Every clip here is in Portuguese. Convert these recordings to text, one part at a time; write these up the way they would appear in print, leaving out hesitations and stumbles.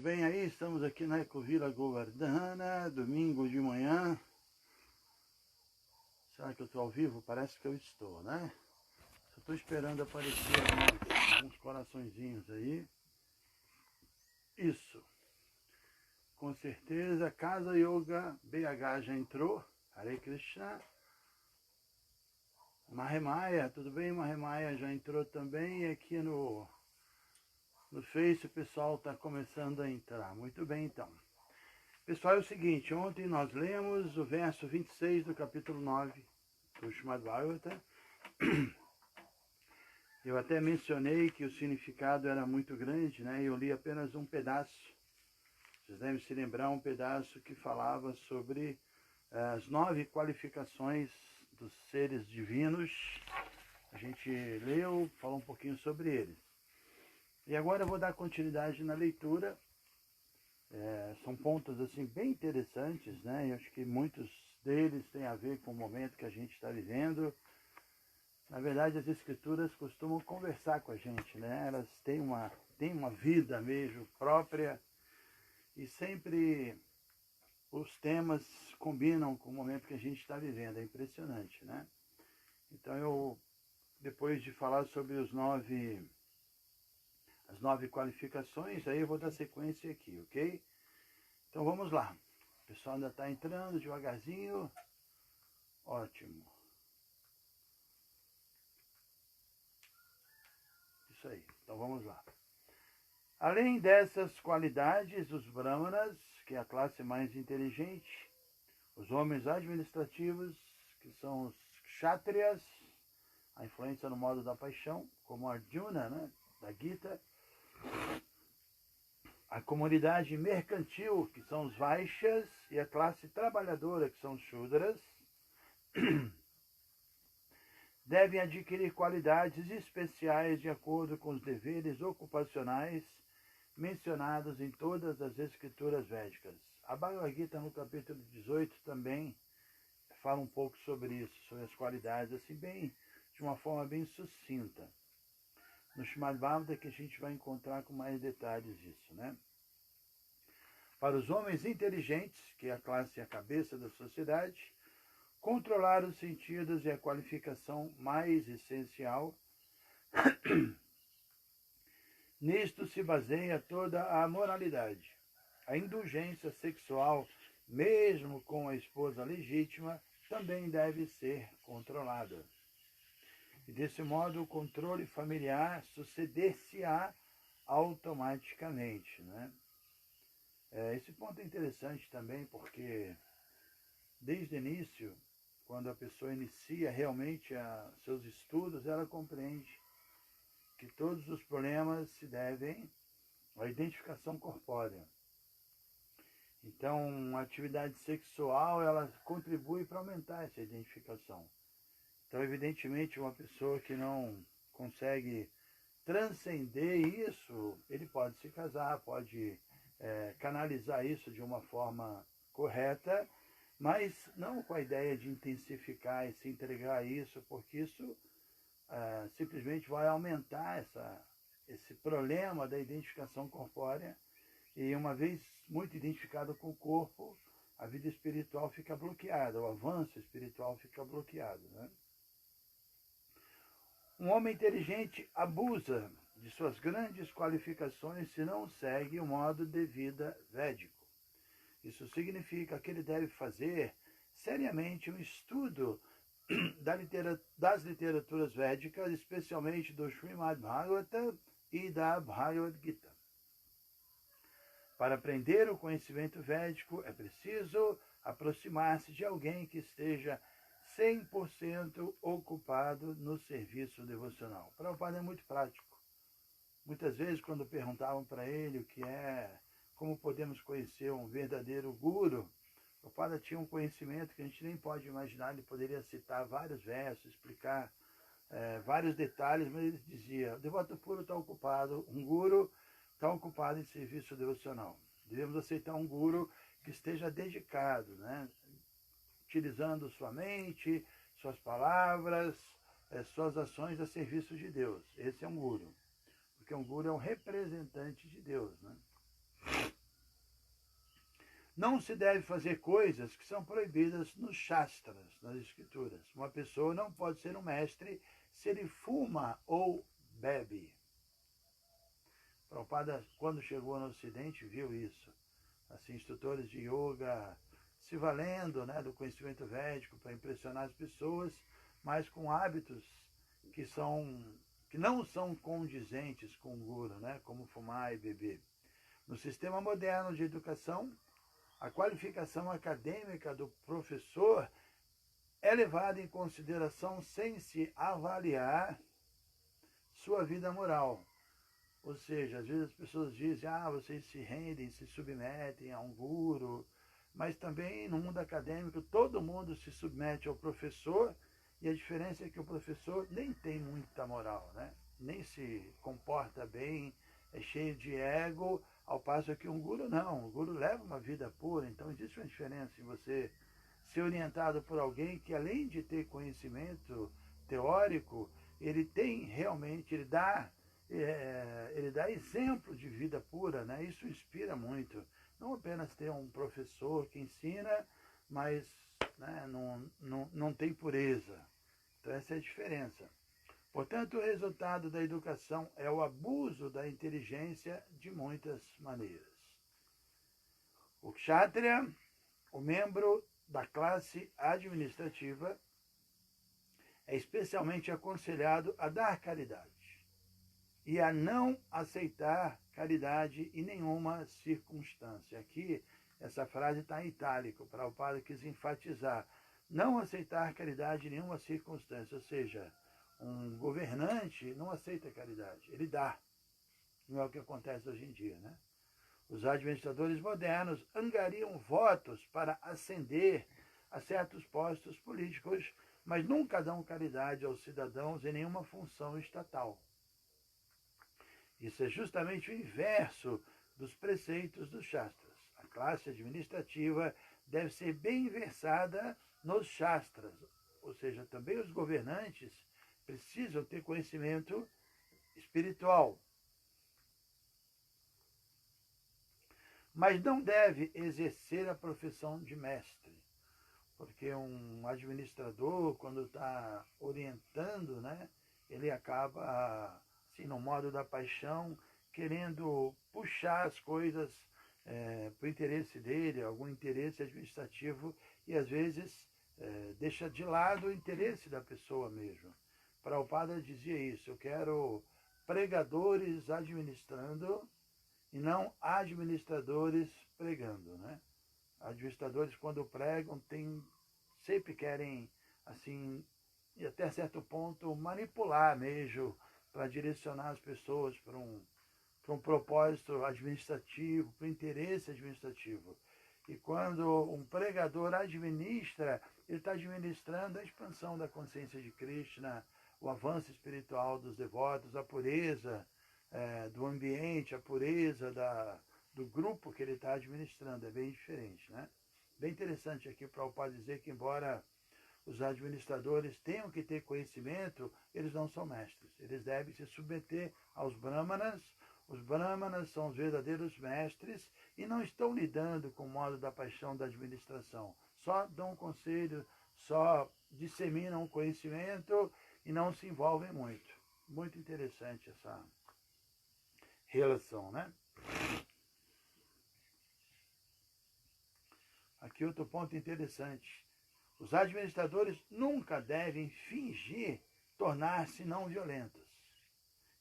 bem aí? Estamos aqui na Ecovila Govardhana, domingo de manhã. Será que eu estou ao vivo? Parece que eu estou, né? Só estou esperando aparecer alguns coraçõezinhos aí. Isso. Com certeza, Casa Yoga BH já entrou. Hare Krishna. Mahemaia, tudo bem? Mahemaia já entrou também. E aqui no Face o pessoal está começando a entrar. Muito bem, então. Pessoal, é o seguinte, ontem nós lemos o verso 26 do capítulo 9 do Srimad Bhagavatam. Eu até mencionei que o significado era muito grande, né? Eu li apenas um pedaço. Vocês devem se lembrar um pedaço que falava sobre as 9 qualificações dos seres divinos. A gente leu, falou um pouquinho sobre eles. E agora eu vou dar continuidade na leitura. São pontos assim bem interessantes, né? Eu acho que muitos deles têm a ver com o momento que a gente está vivendo. Na verdade, as escrituras costumam conversar com a gente, né? Elas têm uma vida mesmo própria e sempre os temas combinam com o momento que a gente está vivendo. É impressionante, né? Então depois de falar sobre as 9 qualificações, aí eu vou dar sequência aqui, ok? Então vamos lá. O pessoal ainda está entrando devagarzinho. Ótimo. Isso aí. Então vamos lá. Além dessas qualidades, os brahmanas, que é a classe mais inteligente, os homens administrativos, que são os kshatriyas, a influência no modo da paixão, como Arjuna, né, da Gita, a comunidade mercantil, que são os Vaishyas, e a classe trabalhadora, que são os Shudras, devem adquirir qualidades especiais de acordo com os deveres ocupacionais mencionados em todas as escrituras védicas. A Bhagavad Gita, no capítulo 18, também fala um pouco sobre isso, sobre as qualidades, assim, de uma forma bem sucinta. No Srimad Bhagavatam que a gente vai encontrar com mais detalhes isso, né? Para os homens inteligentes, que é a classe e a cabeça da sociedade, controlar os sentidos é a qualificação mais essencial. Nisto se baseia toda a moralidade. A indulgência sexual, mesmo com a esposa legítima, também deve ser controlada. E desse modo o controle familiar suceder-se-á automaticamente, né? Esse ponto é interessante também porque desde o início, quando a pessoa inicia realmente seus estudos, ela compreende que todos os problemas se devem à identificação corpórea. Então, a atividade sexual, ela contribui para aumentar essa identificação. Então, evidentemente, uma pessoa que não consegue transcender isso, ele pode se casar, pode canalizar isso de uma forma correta, mas não com a ideia de intensificar e se entregar a isso, porque isso simplesmente vai aumentar esse problema da identificação corpórea, e uma vez muito identificado com o corpo, a vida espiritual fica bloqueada, o avanço espiritual fica bloqueado, né? Um homem inteligente abusa de suas grandes qualificações se não segue o modo de vida védico. Isso significa que ele deve fazer seriamente um estudo das literaturas védicas, especialmente do Srimad Bhagavatam e da Bhagavad Gita. Para aprender o conhecimento védico, é preciso aproximar-se de alguém que esteja 100% ocupado no serviço devocional. Prabhupada é muito prático. Muitas vezes, quando perguntavam para ele o que como podemos conhecer um verdadeiro guru, Prabhupada tinha um conhecimento que a gente nem pode imaginar. Ele poderia citar vários versos, explicar vários detalhes, mas ele dizia: o devoto puro está ocupado, um guru está ocupado em serviço devocional. Devemos aceitar um guru que esteja dedicado, né? Utilizando sua mente, suas palavras, suas ações a serviço de Deus. Esse é um guru, porque um guru é um representante de Deus, né? Não se deve fazer coisas que são proibidas nos Shastras, nas escrituras. Uma pessoa não pode ser um mestre se ele fuma ou bebe. Prabhupada, quando chegou no Ocidente, viu isso. Assim, instrutores de yoga se valendo, né, do conhecimento védico para impressionar as pessoas, mas com hábitos que não são condizentes com o guru, né, como fumar e beber. No sistema moderno de educação, a qualificação acadêmica do professor é levada em consideração sem se avaliar sua vida moral. Ou seja, às vezes as pessoas dizem, vocês se rendem, se submetem a um guru, mas também no mundo acadêmico todo mundo se submete ao professor, e a diferença é que o professor nem tem muita moral, né? Nem se comporta bem, é cheio de ego, ao passo que um guru não. O guru leva uma vida pura, então existe uma diferença em você ser orientado por alguém que, além de ter conhecimento teórico, ele tem realmente, ele dá exemplo de vida pura, né? Isso inspira muito. Não apenas ter um professor que ensina, mas, né, não tem pureza. Então essa é a diferença. Portanto, o resultado da educação é o abuso da inteligência de muitas maneiras. O kshatriya, o membro da classe administrativa, é especialmente aconselhado a dar caridade e a não aceitar caridade em nenhuma circunstância. Aqui, essa frase está em itálico, para o padre quis enfatizar. Não aceitar caridade em nenhuma circunstância, ou seja, um governante não aceita caridade, ele dá. Não é o que acontece hoje em dia, né? Os administradores modernos angariam votos para ascender a certos postos políticos, mas nunca dão caridade aos cidadãos em nenhuma função estatal. Isso é justamente o inverso dos preceitos dos Shastras. A classe administrativa deve ser bem versada nos Shastras, ou seja, também os governantes precisam ter conhecimento espiritual. Mas não deve exercer a profissão de mestre, porque um administrador, quando está orientando, né, ele acaba, assim, no modo da paixão, querendo puxar as coisas para o interesse dele, algum interesse administrativo, e às vezes deixa de lado o interesse da pessoa mesmo. Prabhupada dizia isso, eu quero pregadores administrando e não administradores pregando, né? Administradores, quando pregam, sempre querem, assim, e até certo ponto, manipular mesmo, para direcionar as pessoas para um propósito administrativo, para um interesse administrativo. E quando um pregador administra, ele está administrando a expansão da consciência de Krishna, o avanço espiritual dos devotos, a pureza do ambiente, a pureza do grupo que ele está administrando. É bem diferente, né? Bem interessante aqui para o Prabhupada dizer que, embora os administradores tenham que ter conhecimento, eles não são mestres. Eles devem se submeter aos brahmanas. Os brahmanas são os verdadeiros mestres e não estão lidando com o modo da paixão da administração. Só dão conselho, só disseminam o conhecimento e não se envolvem muito. Muito interessante essa relação, né? Aqui outro ponto interessante. Os administradores nunca devem fingir tornar-se não violentos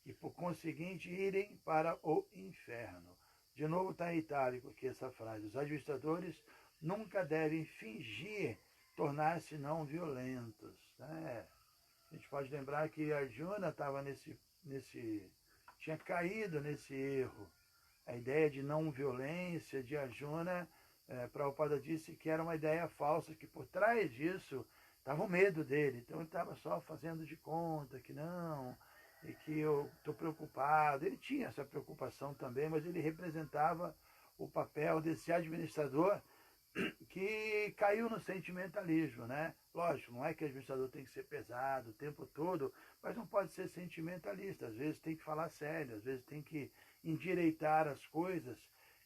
e, por conseguinte, irem para o inferno. De novo está em itálico aqui essa frase. Os administradores nunca devem fingir tornar-se não violentos, né? A gente pode lembrar que Arjuna estava tinha caído nesse erro. A ideia de não violência de Arjuna, Prabhupada disse que era uma ideia falsa, que por trás disso estava o medo dele. Então ele estava só fazendo de conta que não, e que eu estou preocupado. Ele tinha essa preocupação também, mas ele representava o papel desse administrador que caiu no sentimentalismo, né? Lógico, não é que o administrador tem que ser pesado o tempo todo, mas não pode ser sentimentalista. Às vezes tem que falar sério, às vezes tem que endireitar as coisas.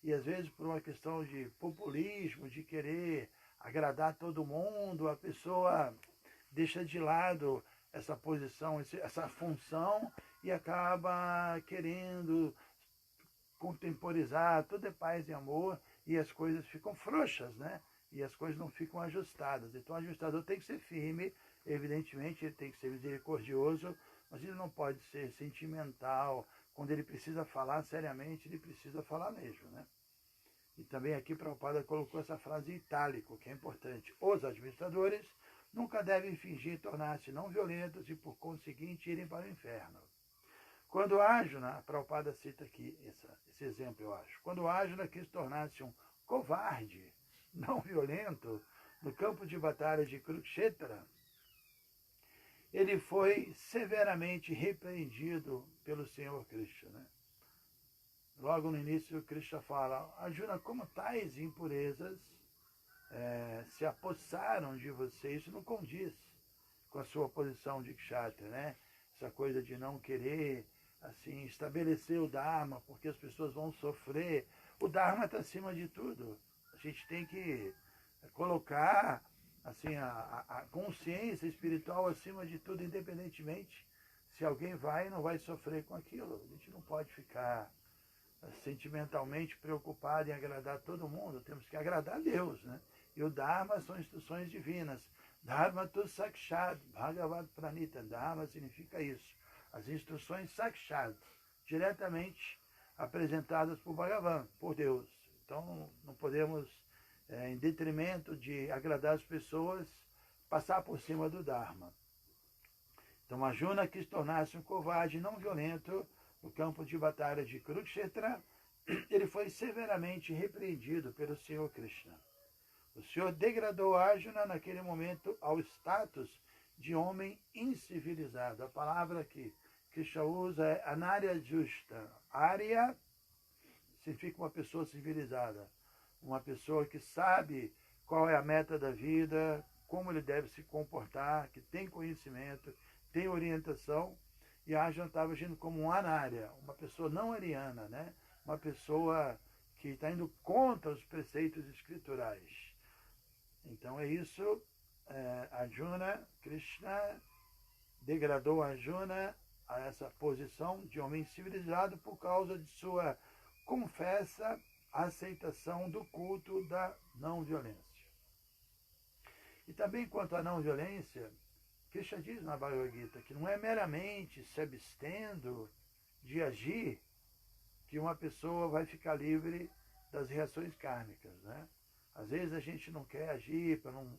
e às vezes por uma questão de populismo, de querer agradar todo mundo, a pessoa deixa de lado essa posição, essa função e acaba querendo contemporizar, tudo é paz e amor e as coisas ficam frouxas, né? E as coisas não ficam ajustadas. Então o ajustador tem que ser firme, evidentemente ele tem que ser misericordioso, mas ele não pode ser sentimental. Quando ele precisa falar seriamente, ele precisa falar mesmo, né? E também aqui Prabhupada colocou essa frase em itálico, que é importante. Os administradores nunca devem fingir tornar-se não violentos e, por conseguinte, irem para o inferno. Quando Arjuna, Prabhupada cita aqui esse exemplo, eu acho. Quando Arjuna quis tornar-se um covarde, não violento, no campo de batalha de Kurukshetra, ele foi severamente repreendido pelo Senhor Krishna, né? Logo no início, Krishna fala: Arjuna, como tais impurezas se apossaram de você, isso não condiz com a sua posição de kshatriya, né? Essa coisa de não querer assim estabelecer o Dharma, porque as pessoas vão sofrer. O Dharma está acima de tudo. A gente tem que colocar assim a consciência espiritual acima de tudo, independentemente se alguém vai ou não vai sofrer com aquilo. A gente não pode ficar sentimentalmente preocupado em agradar todo mundo, temos que agradar a Deus, né? E o Dharma são instruções divinas. Dharma tu sakshat, Bhagavad Pranita. Dharma significa isso. As instruções sakshat, diretamente apresentadas por Bhagavan, por Deus. Então não podemos, em detrimento de agradar as pessoas, passar por cima do Dharma. Então Arjuna quis tornar-se um covarde não violento no campo de batalha de Kurukshetra. Ele foi severamente repreendido pelo Senhor Krishna. O Senhor degradou Arjuna naquele momento ao status de homem incivilizado. A palavra que Krishna usa é anarya justa. Arya significa uma pessoa civilizada, uma pessoa que sabe qual é a meta da vida, como ele deve se comportar, que tem conhecimento, tem orientação. E Arjuna estava agindo como um anarya, uma pessoa não ariana, né? Uma pessoa que está indo contra os preceitos escriturais. Então é isso, Arjuna, Krishna degradou Arjuna a essa posição de homem civilizado por causa de sua confessa aceitação do culto da não violência. E também quanto à não violência, Krishna diz na Bhagavad Gita que não é meramente se abstendo de agir que uma pessoa vai ficar livre das reações kármicas, né? Às vezes a gente não quer agir para não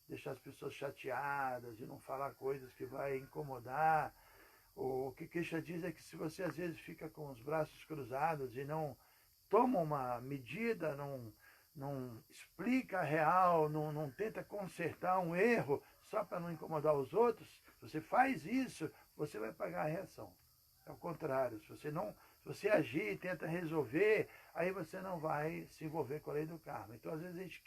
deixar as pessoas chateadas e não falar coisas que vai incomodar. O que Krishna diz é que se você às vezes fica com os braços cruzados e não toma uma medida, não explica a real, não tenta consertar um erro só para não incomodar os outros, você faz isso, você vai pagar a reação. É o contrário, se você agir e tenta resolver, aí você não vai se envolver com a lei do karma. Então às vezes a gente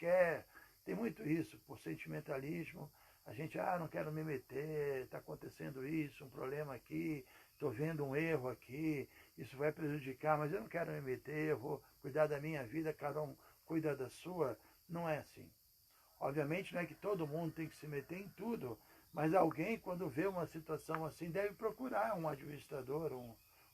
tem muito isso, por sentimentalismo, a gente, não quero me meter, está acontecendo isso, um problema aqui, estou vendo um erro aqui, isso vai prejudicar, mas eu não quero me meter, eu vou cuidar da minha vida, cada um cuida da sua. Não é assim. Obviamente não é que todo mundo tem que se meter em tudo, mas alguém, quando vê uma situação assim, deve procurar um administrador,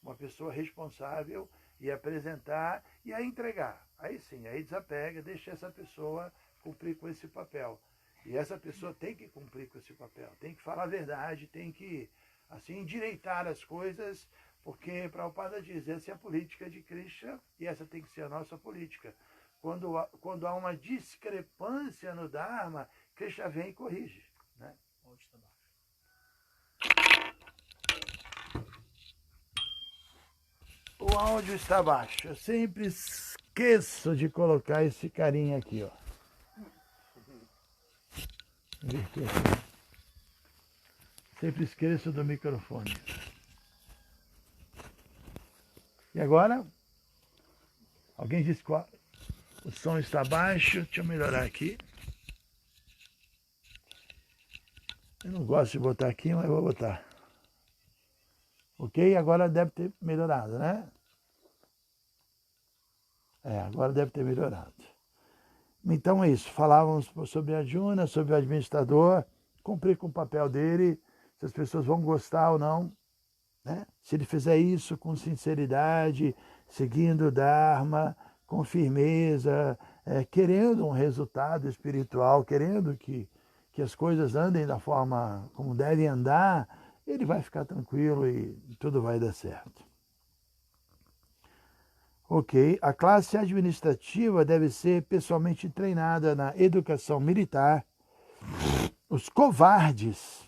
uma pessoa responsável e apresentar e aí entregar. Aí sim, aí desapega, deixa essa pessoa cumprir com esse papel. E essa pessoa tem que cumprir com esse papel, tem que falar a verdade, tem que assim endireitar as coisas, porque Prabhupada diz, essa é a política de Krishna e essa tem que ser a nossa política. Quando há uma discrepância no Dharma, Krishna vem e corrige, né? O áudio está baixo. Eu sempre esqueço de colocar esse carinha aqui, ó. Sempre esqueço do microfone. E agora? Alguém disse que o som está baixo. Deixa eu melhorar aqui. Eu não gosto de botar aqui, mas vou botar. Ok? Agora deve ter melhorado, né? Agora deve ter melhorado. Então é isso, falávamos sobre Arjuna, sobre o administrador, cumprir com o papel dele, se as pessoas vão gostar ou não, né? Se ele fizer isso com sinceridade, seguindo o Dharma, com firmeza, querendo um resultado espiritual, querendo que as coisas andem da forma como devem andar, ele vai ficar tranquilo e tudo vai dar certo. Ok, a classe administrativa deve ser pessoalmente treinada na educação militar. Os covardes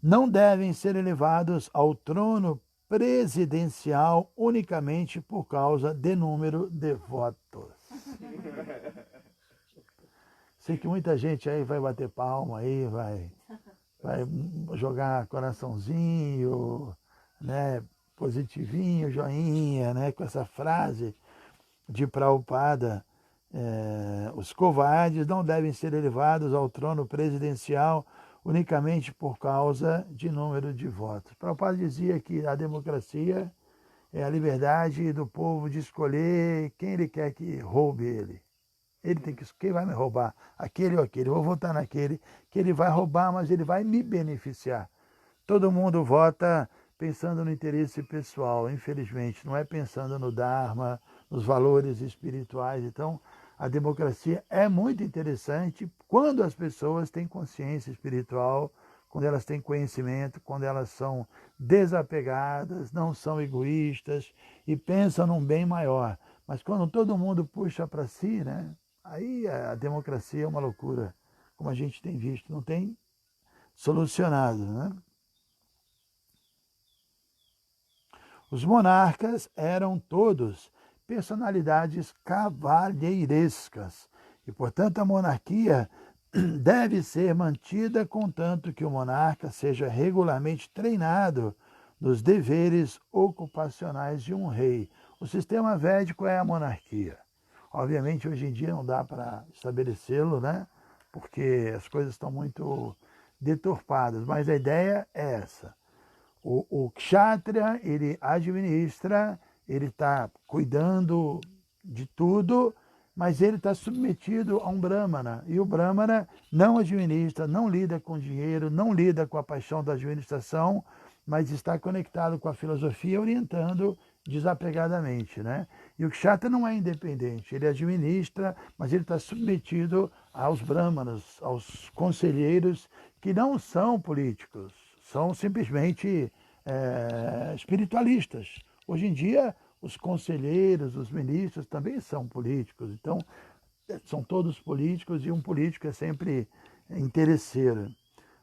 não devem ser elevados ao trono presidencial unicamente por causa de número de votos. Sei que muita gente aí vai bater palma, aí vai jogar coraçãozinho, né, positivinho, joinha, né, com essa frase de Prabhupada. Os covardes não devem ser elevados ao trono presidencial unicamente por causa de número de votos. Prabhupada dizia que a democracia é a liberdade do povo de escolher quem ele quer que roube ele. Ele tem que escolher quem vai me roubar, aquele ou aquele. Eu vou votar naquele que ele vai roubar, mas ele vai me beneficiar. Todo mundo vota pensando no interesse pessoal, infelizmente, não é pensando no Dharma, nos valores espirituais. Então, a democracia é muito interessante quando as pessoas têm consciência espiritual, quando elas têm conhecimento, quando elas são desapegadas, não são egoístas e pensam num bem maior. Mas quando todo mundo puxa para si, né, aí a democracia é uma loucura, como a gente tem visto, não tem solucionado, né? Os monarcas eram todos personalidades cavalheirescas e, portanto, a monarquia deve ser mantida contanto que o monarca seja regularmente treinado nos deveres ocupacionais de um rei. O sistema védico é a monarquia. Obviamente, hoje em dia não dá para estabelecê-lo, né? Porque as coisas estão muito deturpadas, mas a ideia é essa. O kshatriya, ele administra, ele está cuidando de tudo, mas ele está submetido a um brahmana. E o brahmana não administra, não lida com dinheiro, não lida com a paixão da administração, mas está conectado com a filosofia, orientando desapegadamente, né? E o kshatriya não é independente, ele administra, mas ele está submetido aos brahmanas, aos conselheiros que não são políticos, são simplesmente espiritualistas. Hoje em dia, os conselheiros, os ministros também são políticos. Então, são todos políticos e um político é sempre interesseiro.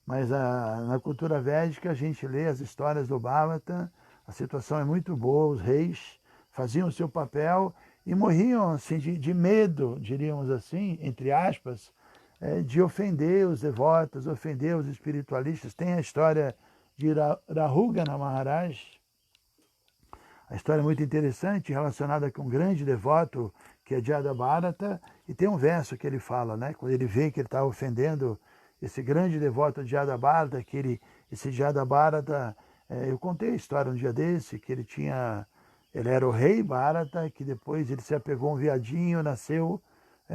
Mas na cultura védica, a gente lê as histórias do Bhagavatam, a situação é muito boa, os reis faziam o seu papel e morriam assim, de medo, diríamos assim, entre aspas, de ofender os devotos, ofender os espiritualistas. Tem a história de Rahugana Maharaj. A história é muito interessante, relacionada com um grande devoto, que é Jadabharata, e tem um verso que ele fala, né? Quando ele vê que ele está ofendendo esse grande devoto de Jadabharata, esse Jadabharata, eu contei a história um dia desse, que ele era o rei Bharata, que depois ele se apegou a um viadinho, nasceu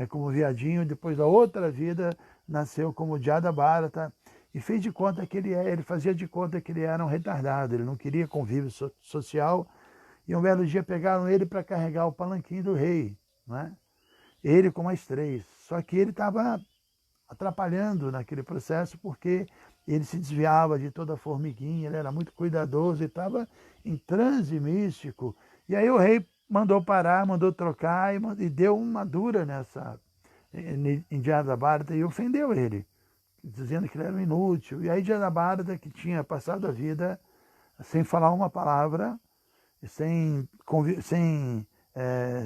como viadinho, depois da outra vida nasceu como Jadabharata, e fez de conta que ele fazia de conta que ele era um retardado, ele não queria convívio social, e um belo dia pegaram ele para carregar o palanquim do rei, né? Ele com mais 3, só que ele estava atrapalhando naquele processo porque ele se desviava de toda a formiguinha, ele era muito cuidadoso e estava em transe místico, e aí o rei mandou parar, mandou trocar e deu uma dura em Jadabharata e ofendeu ele, dizendo que ele era um inútil. E aí Jadabharata, que tinha passado a vida sem falar uma palavra, sem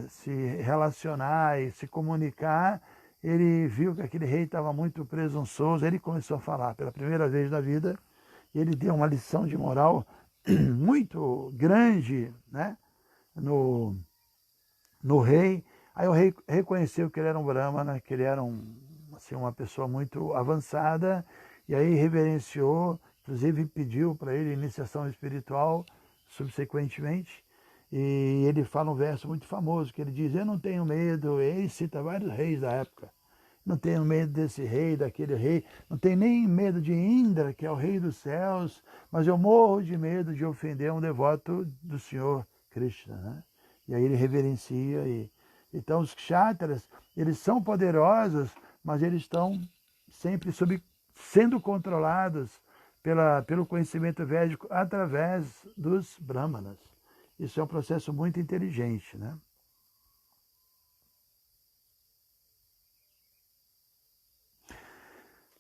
se relacionar e se comunicar, ele viu que aquele rei estava muito presunçoso, ele começou a falar pela primeira vez na vida, e ele deu uma lição de moral muito grande, né, no rei. Aí o rei reconheceu que ele era um brahmana, que ele era uma pessoa muito avançada, e aí reverenciou, inclusive pediu para ele iniciação espiritual subsequentemente. E ele fala um verso muito famoso, que ele diz, eu não tenho medo, ele cita vários reis da época, não tenho medo desse rei, daquele rei, não tenho nem medo de Indra, que é o rei dos céus, mas eu morro de medo de ofender um devoto do Senhor Krishna, né? E aí ele reverencia. Então os kshatras, eles são poderosos, mas eles estão sempre sendo controlados pelo conhecimento védico através dos brahmanas. Isso é um processo muito inteligente, né?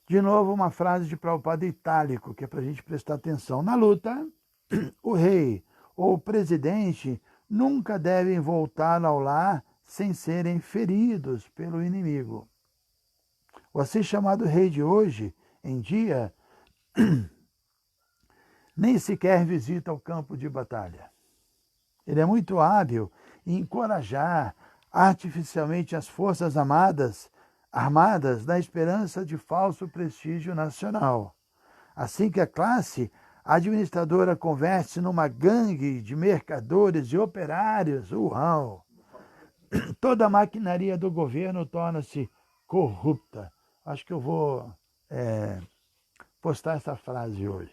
De novo, uma frase de Prabhupada itálico, que é para a gente prestar atenção. Na luta, o rei ou o presidente nunca devem voltar ao lar sem serem feridos pelo inimigo. O assim chamado rei de hoje em dia nem sequer visita o campo de batalha. Ele é muito hábil em encorajar artificialmente as forças armadas na esperança de falso prestígio nacional. Assim que a classe administradora converte-se numa gangue de mercadores e operários, toda a maquinaria do governo torna-se corrupta. Acho que eu vou postar essa frase hoje.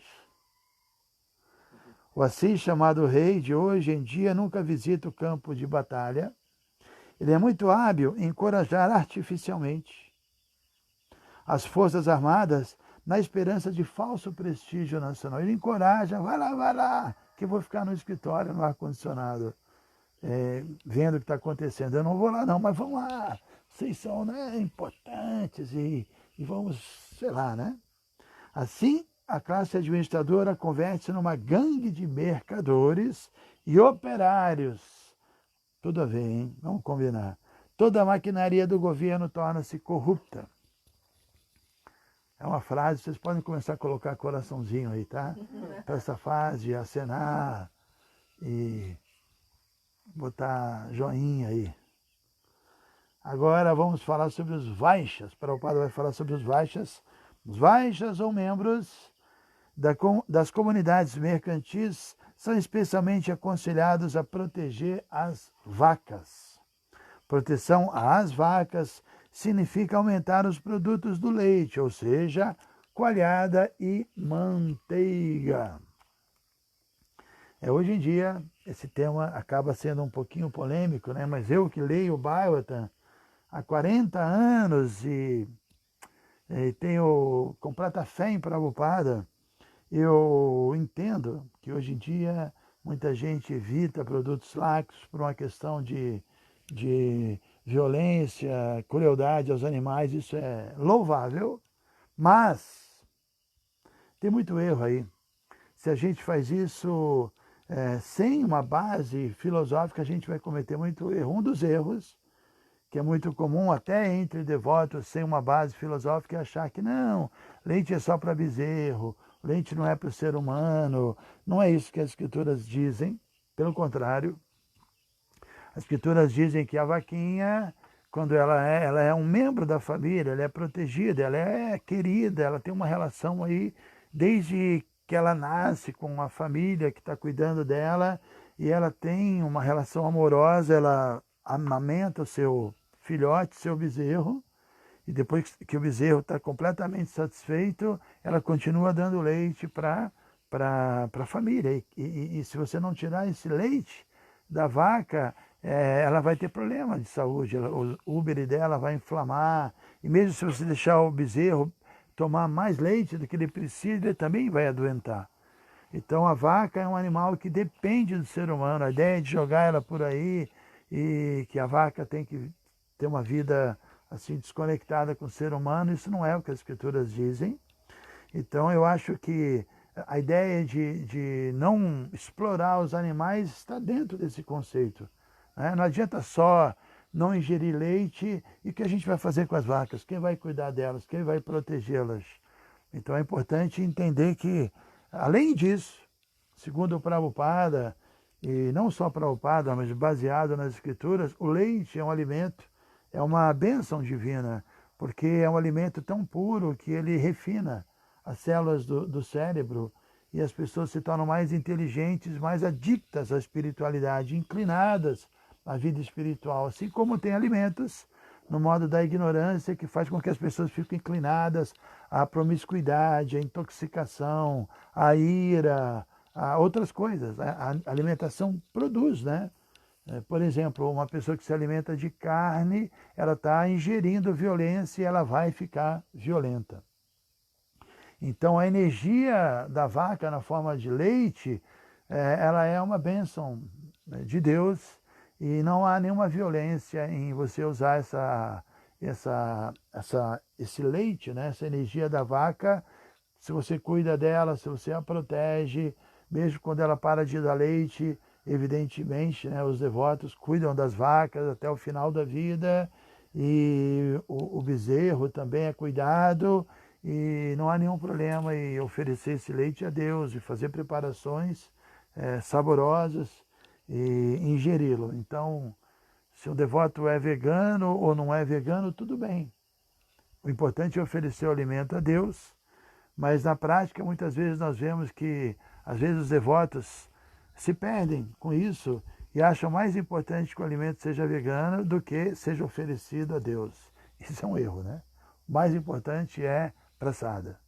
O assim chamado rei de hoje em dia nunca visita o campo de batalha. Ele é muito hábil em encorajar artificialmente as forças armadas na esperança de falso prestígio nacional. Ele encoraja, vai lá, que eu vou ficar no escritório, no ar-condicionado, vendo o que está acontecendo. Eu não vou lá não, mas vamos lá, vocês são, né, importantes e vamos, sei lá, né? Assim, a classe administradora converte-se numa gangue de mercadores e operários. Tudo a ver, hein? Vamos combinar. Toda a maquinaria do governo torna-se corrupta. É uma frase, vocês podem começar a colocar coraçãozinho aí, tá? Para essa fase, acenar e botar joinha aí. Agora vamos falar sobre os Vaishyas. Prabhupada vai falar sobre os Vaishyas. Os Vaishyas são membros das comunidades mercantis, são especialmente aconselhados a proteger as vacas. Proteção às vacas significa aumentar os produtos do leite, ou seja, coalhada e manteiga. Hoje em dia, esse tema acaba sendo um pouquinho polêmico, né? Mas eu que leio o Bhagavatam há 40 anos e tenho completa fé em Prabhupada, eu entendo que hoje em dia muita gente evita produtos lácteos por uma questão de violência, crueldade aos animais. Isso é louvável, mas tem muito erro aí. Se a gente faz isso sem uma base filosófica, a gente vai cometer muito erro. Um dos erros, que é muito comum até entre devotos sem uma base filosófica, é achar que não, leite é só para bezerro, leite não é para o ser humano. Não é isso que as escrituras dizem. Pelo contrário, as escrituras dizem que a vaquinha, quando ela é um membro da família, ela é protegida, ela é querida, ela tem uma relação aí desde que ela nasce com a família que está cuidando dela, e ela tem uma relação amorosa, ela amamenta o seu filhote, seu bezerro, e depois que o bezerro está completamente satisfeito, ela continua dando leite para a família. E se você não tirar esse leite da vaca, ela vai ter problema de saúde, o úbere dela vai inflamar, e mesmo se você deixar o bezerro tomar mais leite do que ele precisa, ele também vai adoentar. Então a vaca é um animal que depende do ser humano. A ideia de jogar ela por aí e que a vaca tem que ter uma vida assim desconectada com o ser humano, isso não é o que as escrituras dizem. Então eu acho que a ideia de não explorar os animais está dentro desse conceito. Não adianta só não ingerir leite, e o que a gente vai fazer com as vacas? Quem vai cuidar delas? Quem vai protegê-las? Então é importante entender que, além disso, segundo o Prabhupada, e não só Prabhupada, mas baseado nas escrituras, o leite é um alimento, é uma bênção divina, porque é um alimento tão puro que ele refina as células do cérebro e as pessoas se tornam mais inteligentes, mais adictas à espiritualidade, inclinadas à vida espiritual, assim como tem alimentos no modo da ignorância que faz com que as pessoas fiquem inclinadas à promiscuidade, à intoxicação, à ira, a outras coisas. A alimentação produz, né? Por exemplo, uma pessoa que se alimenta de carne, ela está ingerindo violência e ela vai ficar violenta. Então, a energia da vaca na forma de leite, ela é uma bênção, né, de Deus, e não há nenhuma violência em você usar esse leite, né, essa energia da vaca, se você cuida dela, se você a protege, mesmo quando ela para de dar leite, evidentemente, né, os devotos cuidam das vacas até o final da vida, e o bezerro também é cuidado, e não há nenhum problema em oferecer esse leite a Deus e fazer preparações saborosas e ingeri-lo. Então, se o devoto é vegano ou não é vegano, tudo bem. O importante é oferecer o alimento a Deus, mas na prática muitas vezes nós vemos que às vezes os devotos se perdem com isso e acham mais importante que o alimento seja vegano do que seja oferecido a Deus. Isso é um erro, né? O mais importante é prasada.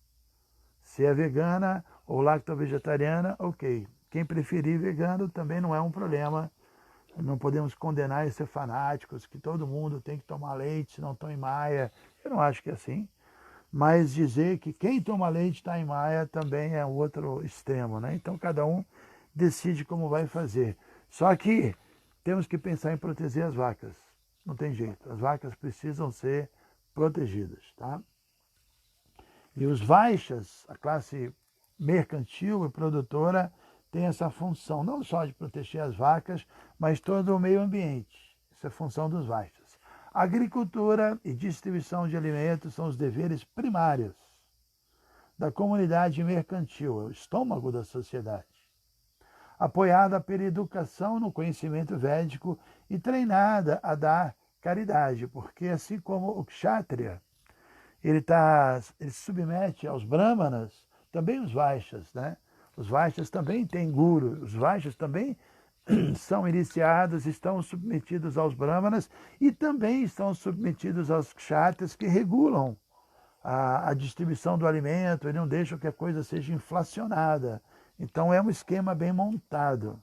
Se é vegana ou lacto-vegetariana, ok. Quem preferir vegano também não é um problema. Não podemos condenar e ser fanáticos, que todo mundo tem que tomar leite, senão estão em maia. Eu não acho que é assim. Mas dizer que quem toma leite está em maia também é outro extremo, né? Então cada um decide como vai fazer. Só que temos que pensar em proteger as vacas. Não tem jeito. As vacas precisam ser protegidas, tá? E os vaixas, a classe mercantil e produtora, tem essa função não só de proteger as vacas, mas todo o meio ambiente. Isso é função dos vaixas. Agricultura e distribuição de alimentos são os deveres primários da comunidade mercantil, é o estômago da sociedade, apoiada pela educação no conhecimento védico e treinada a dar caridade, porque assim como o kshatriya, ele se submete aos brahmanas, também os vaixas, né? Os vaixas também têm guru, os vaixas também são iniciados, estão submetidos aos brahmanas e também estão submetidos aos kshatriyas que regulam a distribuição do alimento e não deixam que a coisa seja inflacionada. Então é um esquema bem montado.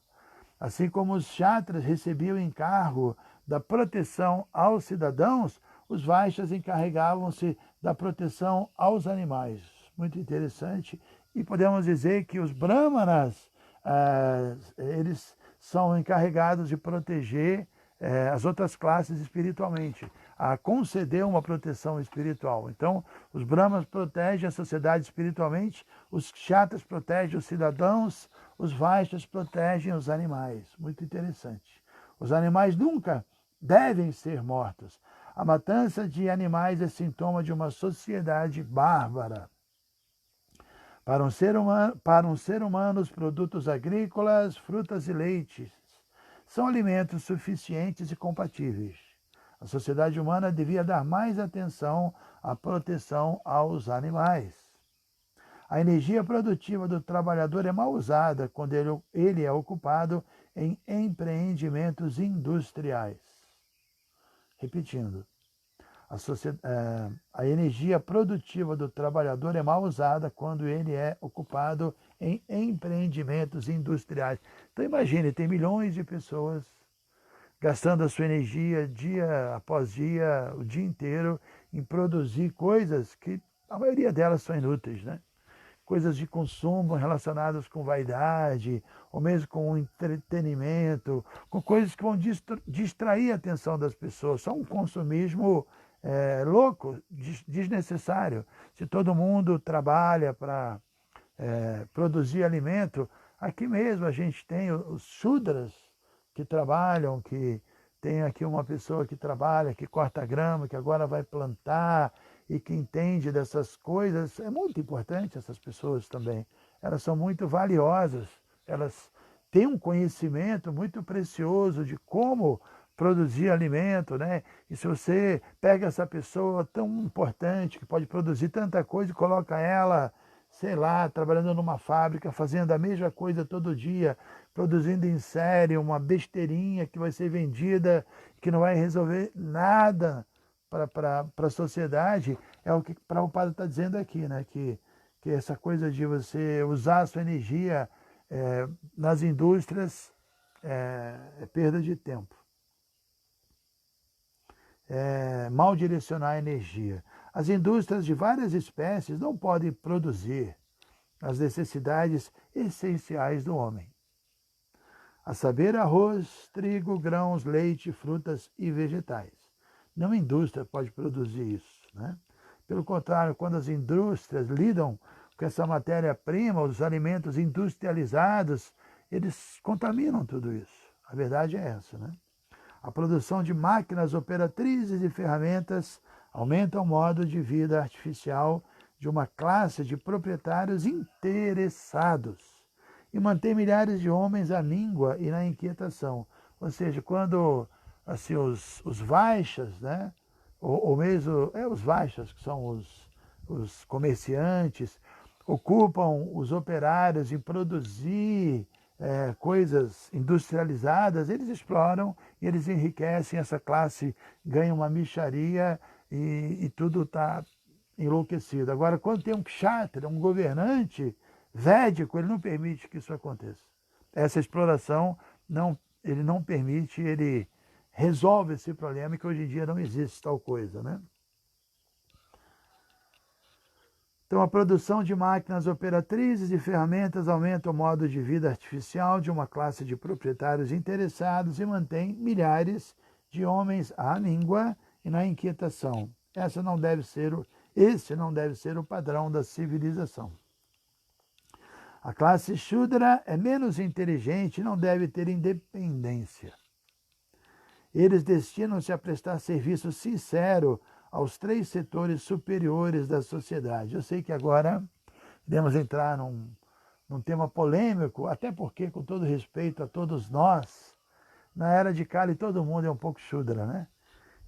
Assim como os kshatriyas recebiam o encargo da proteção aos cidadãos, os vaixas encarregavam-se da proteção aos animais. Muito interessante. E podemos dizer que os brahmanas, eles são encarregados de proteger as outras classes espiritualmente, a conceder uma proteção espiritual. Então, os brahmanas protegem a sociedade espiritualmente, os kshatriyas protegem os cidadãos, os vaixas protegem os animais. Muito interessante. Os animais nunca devem ser mortos. A matança de animais é sintoma de uma sociedade bárbara. Para um ser humano, os produtos agrícolas, frutas e leites são alimentos suficientes e compatíveis. A sociedade humana devia dar mais atenção à proteção aos animais. A energia produtiva do trabalhador é mal usada quando ele é ocupado em empreendimentos industriais. Repetindo, a energia produtiva do trabalhador é mal usada quando ele é ocupado em empreendimentos industriais. Então imagine, tem milhões de pessoas gastando a sua energia dia após dia, o dia inteiro, em produzir coisas que a maioria delas são inúteis, né? Coisas de consumo relacionadas com vaidade, ou mesmo com entretenimento, com coisas que vão distrair a atenção das pessoas. Só um consumismo louco, desnecessário. Se todo mundo trabalha para produzir alimento, aqui mesmo a gente tem os shudras que trabalham, que tem aqui uma pessoa que trabalha, que corta grama, que agora vai plantar e que entende dessas coisas. É muito importante essas pessoas também. Elas são muito valiosas, elas têm um conhecimento muito precioso de como produzir alimento, né? E se você pega essa pessoa tão importante, que pode produzir tanta coisa, e coloca ela sei lá, trabalhando numa fábrica, fazendo a mesma coisa todo dia, produzindo em série uma besteirinha que vai ser vendida, que não vai resolver nada para a sociedade, é o que Prabhupada está dizendo aqui, né? Que essa coisa de você usar a sua energia nas indústrias é perda de tempo. Mal direcionar a energia. As indústrias de várias espécies não podem produzir as necessidades essenciais do homem, a saber, arroz, trigo, grãos, leite, frutas e vegetais. Nenhuma indústria pode produzir isso, né? Pelo contrário, quando as indústrias lidam com essa matéria-prima, os alimentos industrializados, eles contaminam tudo isso. A verdade é essa, né? A produção de máquinas operatrizes e ferramentas aumenta o modo de vida artificial de uma classe de proprietários interessados e mantém milhares de homens à míngua e na inquietação. Ou seja, quando assim, os vaixas, né? ou mesmo os vaixas, que são os comerciantes, ocupam os operários em produzir coisas industrializadas, eles exploram e eles enriquecem, essa classe ganha uma mixaria e tudo está enlouquecido. Agora, quando tem um kshatriya, um governante védico, ele não permite que isso aconteça. Essa exploração, ele não permite, ele resolve esse problema, que hoje em dia não existe tal coisa, né? Então, a produção de máquinas operatrizes e ferramentas aumenta o modo de vida artificial de uma classe de proprietários interessados e mantém milhares de homens à míngua e na inquietação. Esse não deve ser o padrão da civilização. A classe Shudra é menos inteligente e não deve ter independência. Eles destinam-se a prestar serviço sincero aos 3 setores superiores da sociedade. Eu sei que agora iremos entrar num tema polêmico, até porque, com todo respeito a todos nós, na era de Kali todo mundo é um pouco Shudra, né?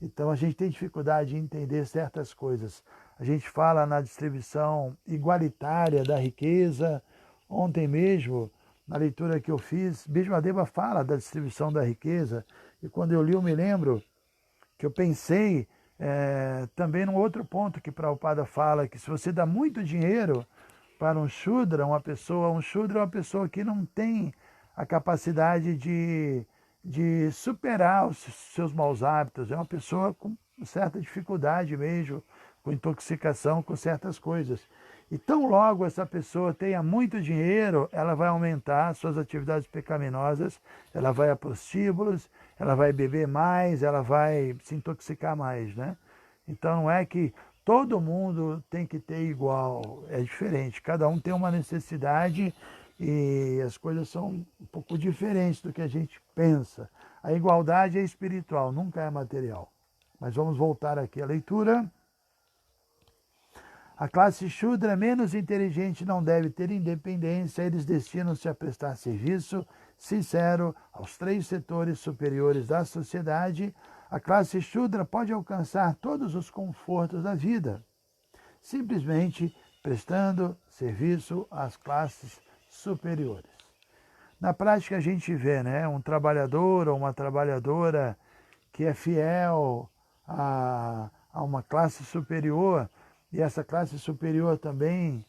Então a gente tem dificuldade de entender certas coisas. A gente fala na distribuição igualitária da riqueza. Ontem mesmo, na leitura que eu fiz, Bhishmadeva fala da distribuição da riqueza, e quando eu li eu me lembro que eu pensei também num outro ponto que Prabhupada fala, que se você dá muito dinheiro para um Shudra, um Shudra é uma pessoa que não tem a capacidade de superar os seus maus hábitos, é uma pessoa com certa dificuldade mesmo, com intoxicação, com certas coisas. E tão logo essa pessoa tenha muito dinheiro, ela vai aumentar suas atividades pecaminosas, ela vai a prostíbulos, ela vai beber mais, ela vai se intoxicar mais, né? Então não é que todo mundo tem que ter igual, é diferente, cada um tem uma necessidade e as coisas são um pouco diferentes do que a gente pensa. A igualdade é espiritual, nunca é material. Mas vamos voltar aqui à leitura. A classe Shudra, menos inteligente, não deve ter independência, eles destinam-se a prestar serviço sincero aos 3 setores superiores da sociedade. A classe Shudra pode alcançar todos os confortos da vida, simplesmente prestando serviço às classes superiores. Na prática a gente vê, né, um trabalhador ou uma trabalhadora que é fiel a uma classe superior, e essa classe superior também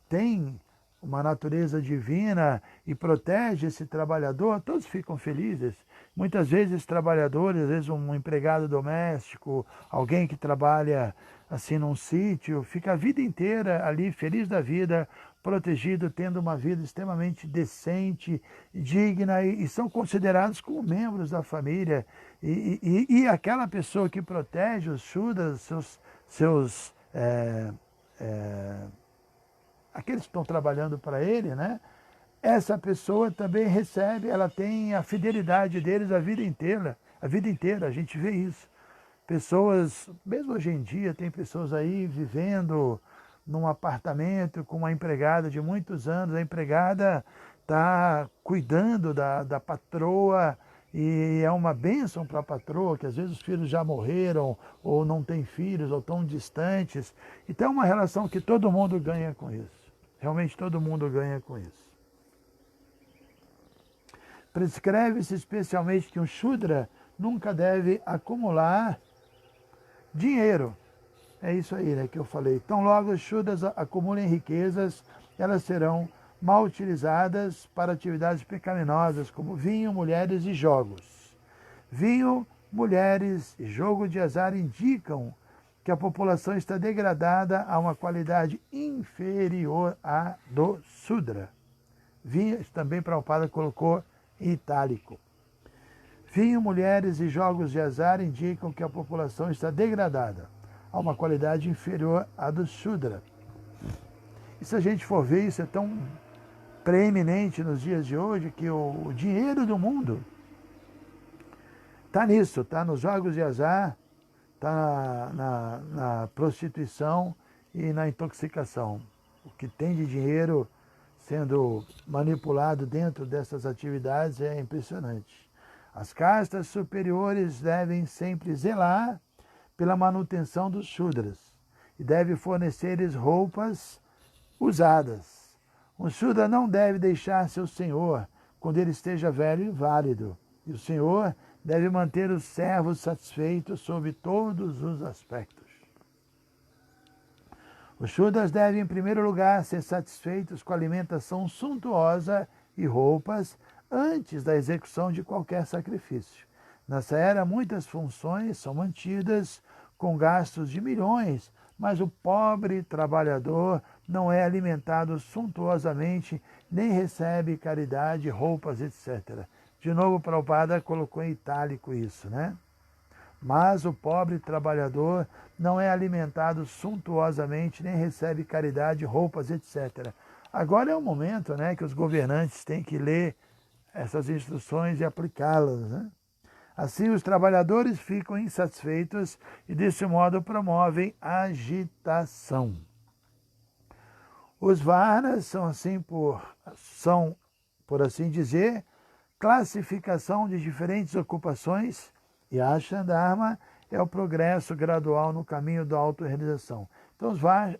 tem uma natureza divina e protege esse trabalhador, todos ficam felizes. Muitas vezes trabalhadores, às vezes um empregado doméstico, alguém que trabalha assim num sítio, fica a vida inteira ali feliz da vida, protegido, tendo uma vida extremamente decente, digna, e são considerados como membros da família. E aquela pessoa que protege os Shudras, aqueles que estão trabalhando para ele, né? Essa pessoa também recebe, ela tem a fidelidade deles a vida inteira, a gente vê isso. Pessoas, mesmo hoje em dia, tem pessoas aí vivendo num apartamento com uma empregada de muitos anos, a empregada está cuidando da patroa, e é uma bênção para a patroa, que às vezes os filhos já morreram, ou não têm filhos, ou estão distantes. Então é uma relação que todo mundo ganha com isso. Realmente todo mundo ganha com isso. Prescreve-se especialmente que um Shudra nunca deve acumular dinheiro. É isso aí, né, que eu falei. Então, logo os Shudras acumulem riquezas, elas serão mal utilizadas para atividades pecaminosas, como vinho, mulheres e jogos. Vinho, mulheres e jogo de azar indicam que a população está degradada a uma qualidade inferior à do Sudra. Vinho, também Prabhupada colocou em itálico. Vinho, mulheres e jogos de azar indicam que a população está degradada a uma qualidade inferior à do Shudra. E se a gente for ver, isso é tão preeminente nos dias de hoje que o dinheiro do mundo está nisso, está nos jogos de azar, está na prostituição e na intoxicação. O que tem de dinheiro sendo manipulado dentro dessas atividades é impressionante. As castas superiores devem sempre zelar pela manutenção dos Shudras e devem fornecer-lhes roupas usadas. Um Shudra não deve deixar seu senhor quando ele esteja velho e inválido, e o senhor deve manter os servos satisfeitos sob todos os aspectos. Os Shudras devem, em primeiro lugar, ser satisfeitos com alimentação suntuosa e roupas antes da execução de qualquer sacrifício. Nessa era, muitas funções são mantidas com gastos de milhões, mas o pobre trabalhador não é alimentado suntuosamente, nem recebe caridade, roupas, etc. De novo, Prabhupada colocou em itálico isso, né? Mas o pobre trabalhador não é alimentado suntuosamente, nem recebe caridade, roupas, etc. Agora é o momento, né, que os governantes têm que ler essas instruções e aplicá-las, né? Assim, os trabalhadores ficam insatisfeitos e, desse modo, promovem agitação. Os Varnas são, por assim dizer, classificação de diferentes ocupações, e a Ashandharma é o progresso gradual no caminho da autorrealização. Então,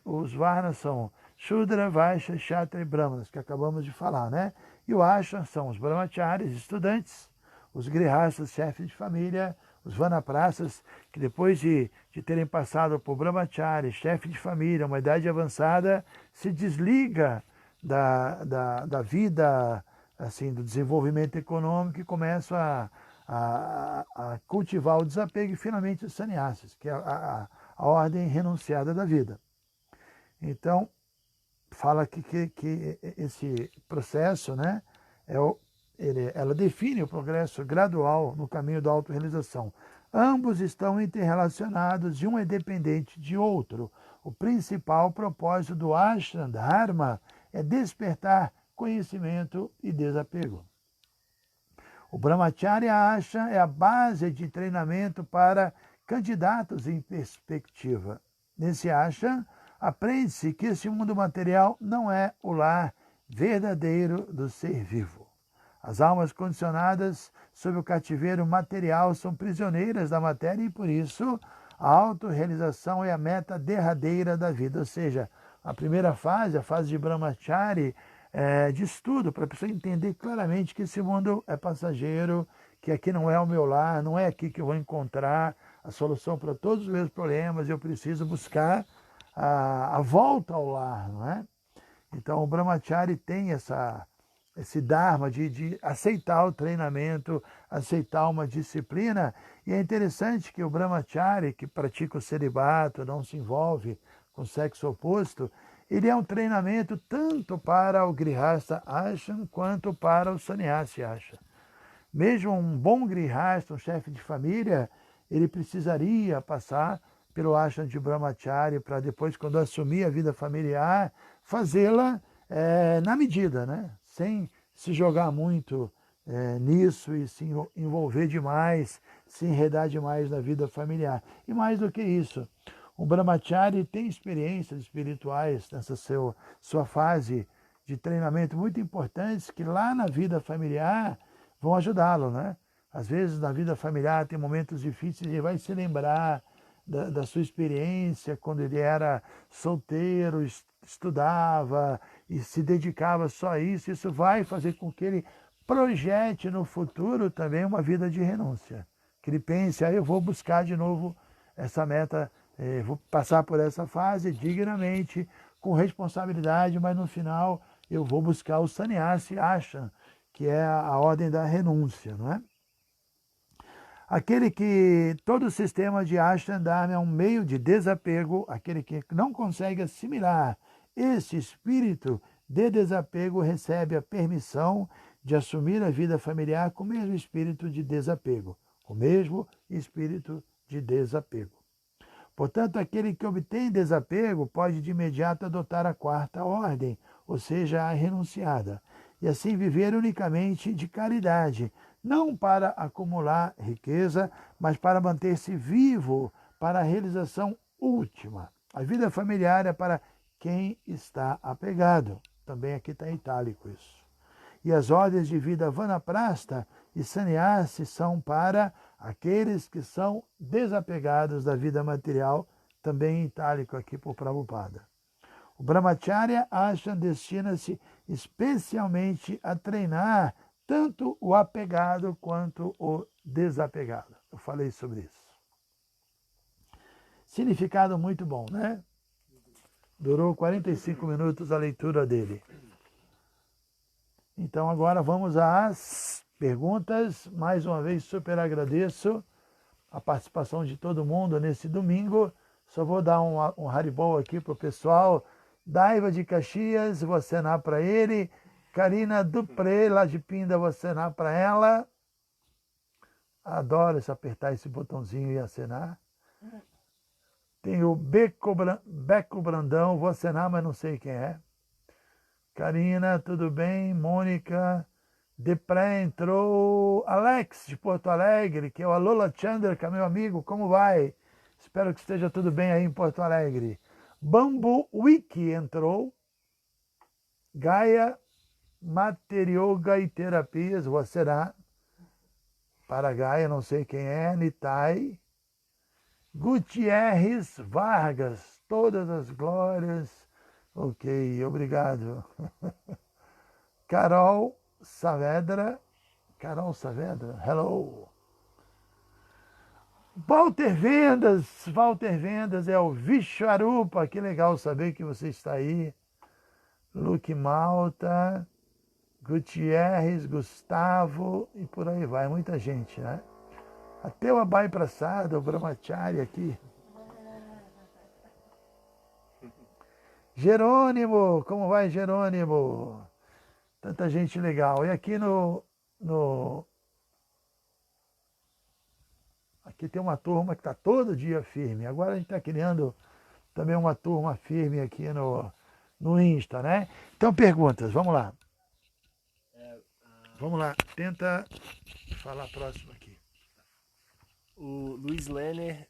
os Varnas são Shudra, Vaishya, Kshatriya e Brahmanas, que acabamos de falar, né? E o Ashram são os Brahmacharis, estudantes, os Grihastas, chefes de família, os Vanaprasthas, que depois de terem passado por Brahmachari, chefe de família, uma idade avançada, se desliga da vida, assim, do desenvolvimento econômico e começam a cultivar o desapego e finalmente os sannyasis, que é a ordem renunciada da vida. Então, fala que esse processo, né, ela define o progresso gradual no caminho da autorrealização. Ambos estão interrelacionados e um é dependente de outro. O principal propósito do Ashram Dharma é despertar conhecimento e desapego. O Brahmacharya Ashram é a base de treinamento para candidatos em perspectiva. Nesse Ashram, aprende-se que esse mundo material não é o lar verdadeiro do ser vivo. As almas condicionadas sob o cativeiro material são prisioneiras da matéria e, por isso, a autorrealização é a meta derradeira da vida. Ou seja, a primeira fase, a fase de Brahmachari, de estudo, para a pessoa entender claramente que esse mundo é passageiro, que aqui não é o meu lar, não é aqui que eu vou encontrar a solução para todos os meus problemas, eu preciso buscar a volta ao lar, não é? Então, o Brahmachari tem esse dharma de aceitar o treinamento, aceitar uma disciplina. E é interessante que o Brahmachari, que pratica o celibato, não se envolve com o sexo oposto, ele é um treinamento tanto para o Grihasta Ashram quanto para o Sannyasi Ashram. Mesmo um bom Grihasta, um chefe de família, ele precisaria passar pelo Ashram de Brahmachari para depois, quando assumir a vida familiar, fazê-la na medida, né? Sem se jogar muito nisso e se envolver demais, se enredar demais na vida familiar. E mais do que isso, o Brahmachari tem experiências espirituais nessa sua fase de treinamento muito importantes que lá na vida familiar vão ajudá-lo, né? Às vezes na vida familiar tem momentos difíceis e ele vai se lembrar da sua experiência, quando ele era solteiro, estudava e se dedicava só a isso, isso vai fazer com que ele projete no futuro também uma vida de renúncia. Que ele pense, aí eu vou buscar de novo essa meta, vou passar por essa fase dignamente, com responsabilidade, mas no final eu vou buscar o sannyasi ashram, que é a ordem da renúncia, não é? Aquele que todo o sistema de ashram dharma é um meio de desapego, aquele que não consegue assimilar esse espírito de desapego recebe a permissão de assumir a vida familiar com o mesmo espírito de desapego, com o mesmo espírito de desapego. Portanto, aquele que obtém desapego pode de imediato adotar a quarta ordem, ou seja, a renunciada, e assim viver unicamente de caridade, não para acumular riqueza, mas para manter-se vivo para a realização última. A vida familiar é para quem está apegado. Também aqui está em itálico isso. E as ordens de vida vanaprasta e sannyasi são para aqueles que são desapegados da vida material, também em itálico aqui por Prabhupada. O Brahmacharya Ashram destina-se especialmente a treinar tanto o apegado quanto o desapegado. Eu falei sobre isso. Significado muito bom, né? Durou 45 minutos a leitura dele. Então agora vamos às perguntas. Mais uma vez, super agradeço a participação de todo mundo nesse domingo. Só vou dar um haribol aqui para o pessoal. Daiva de Caxias, vou acenar para ele. Karina Dupré, lá de Pinda, vou acenar para ela. Adoro apertar esse botãozinho e acenar. Tem o Beco Brandão, vou acenar, mas não sei quem é. Karina, tudo bem? Mônica, Depré entrou. Alex, de Porto Alegre, que é o Alola Chandra, que é meu amigo, como vai? Espero que esteja tudo bem aí em Porto Alegre. Bambu Wiki entrou. Gaia, Yoga e Terapias, vou acenar. Para Gaia, não sei quem é. Nitai. Gutierrez Vargas, todas as glórias. Ok, obrigado. Carol Saavedra, hello. Walter Vendas é o Vishwarupa, que legal saber que você está aí. Luque Malta, Gutierrez, Gustavo e por aí vai, muita gente, né? Até o Abai Prasada, o Brahmacharya aqui. Jerônimo, como vai, Jerônimo? Tanta gente legal. E aqui aqui tem uma turma que está todo dia firme. Agora a gente está criando também uma turma firme aqui no Insta, né? Então, perguntas, vamos lá. Vamos lá, tenta falar próximo aqui. O Luiz Lerner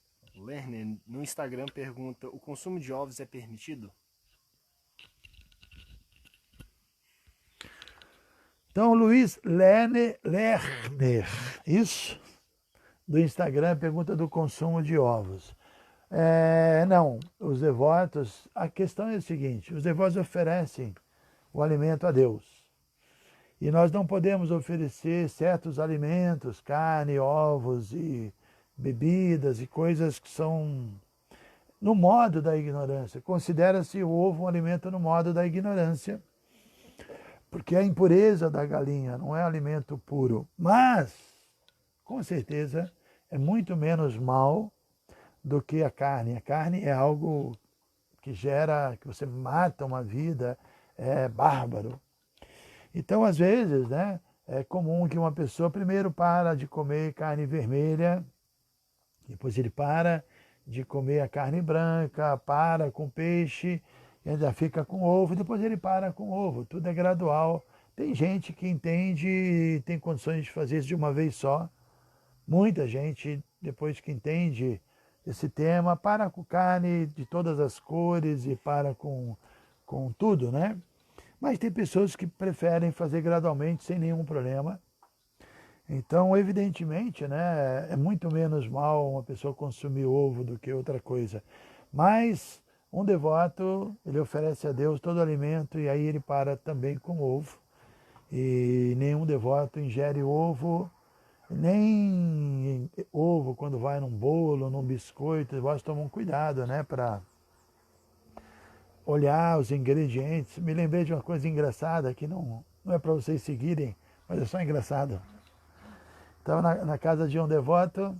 no Instagram pergunta: o consumo de ovos é permitido? Então, Luiz Lerner, isso? Do Instagram, pergunta do consumo de ovos. Não, os devotos, a questão é a seguinte: os devotos oferecem o alimento a Deus. E nós não podemos oferecer certos alimentos, carne, ovos e bebidas e coisas que são no modo da ignorância. Considera-se o ovo um alimento no modo da ignorância, porque é a impureza da galinha, não é alimento puro. Mas, com certeza, é muito menos mal do que a carne. A carne é algo que que você mata uma vida, é bárbaro. Então, às vezes, né, é comum que uma pessoa primeiro para de comer carne vermelha, depois ele para de comer a carne branca, para com peixe, ainda fica com ovo, depois ele para com ovo. Tudo é gradual. Tem gente que entende e tem condições de fazer isso de uma vez só. Muita gente, depois que entende esse tema, para com carne de todas as cores e para com tudo, né? Mas tem pessoas que preferem fazer gradualmente, sem nenhum problema. Então, evidentemente, né, é muito menos mal uma pessoa consumir ovo do que outra coisa. Mas um devoto, ele oferece a Deus todo o alimento e aí ele para também com o ovo. E nenhum devoto ingere ovo, nem ovo quando vai num bolo, num biscoito. Os devotos tomam cuidado, né, para olhar os ingredientes. Me lembrei de uma coisa engraçada que não é para vocês seguirem, mas é só engraçado. Estava na casa de um devoto, o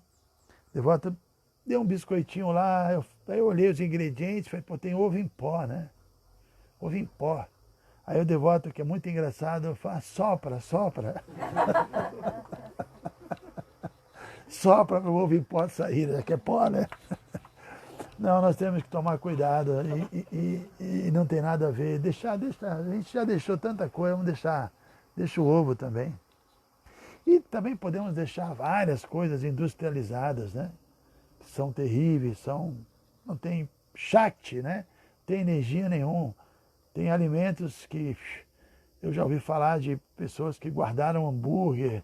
devoto deu um biscoitinho lá, aí eu olhei os ingredientes, falei, pô, tem ovo em pó, né? Ovo em pó. Aí o devoto, que é muito engraçado, fala, sopra, sopra. Sopra para o ovo em pó sair, já que é pó, né? Não, nós temos que tomar cuidado e não tem nada a ver. Deixa, a gente já deixou tanta coisa, vamos deixa o ovo também. E também podemos deixar várias coisas industrializadas, né? Que são terríveis, não tem Shakti, né? Não tem energia nenhuma. Tem alimentos que eu já ouvi falar de pessoas que guardaram hambúrguer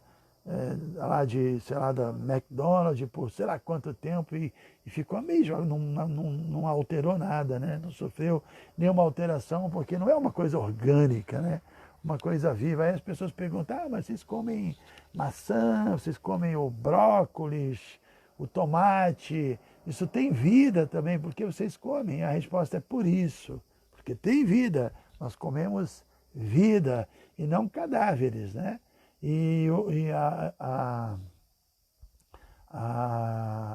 lá sei lá, da McDonald's por sei lá quanto tempo e ficou mesmo, não alterou nada, né? Não sofreu nenhuma alteração, porque não é uma coisa orgânica, né? Uma coisa viva. Aí as pessoas perguntam, mas vocês comem maçã, vocês comem o brócolis, o tomate, isso tem vida também, porque vocês comem? A resposta é por isso, porque tem vida, nós comemos vida e não cadáveres, né? E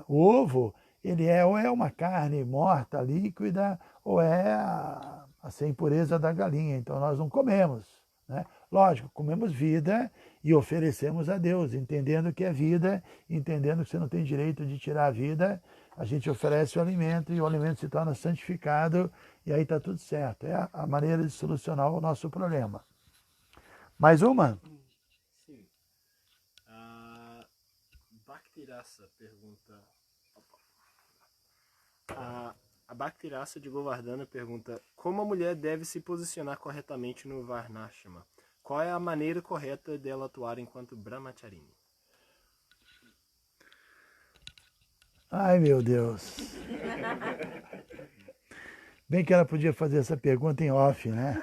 o ovo, ele ou é uma carne morta, líquida, ou é a impureza da galinha, então nós não comemos. Né? Lógico, comemos vida e oferecemos a Deus, entendendo que é vida, entendendo que você não tem direito de tirar a vida, a gente oferece o alimento e o alimento se torna santificado e aí está tudo certo. É a maneira de solucionar o nosso problema. Mais uma? Sim. A Bhaktirasa pergunta... A Bhaktirasa de Govardhana pergunta como a mulher deve se posicionar corretamente no Varnashama? Qual é a maneira correta dela atuar enquanto Brahmacharini? Ai, meu Deus. Bem que ela podia fazer essa pergunta em off, né?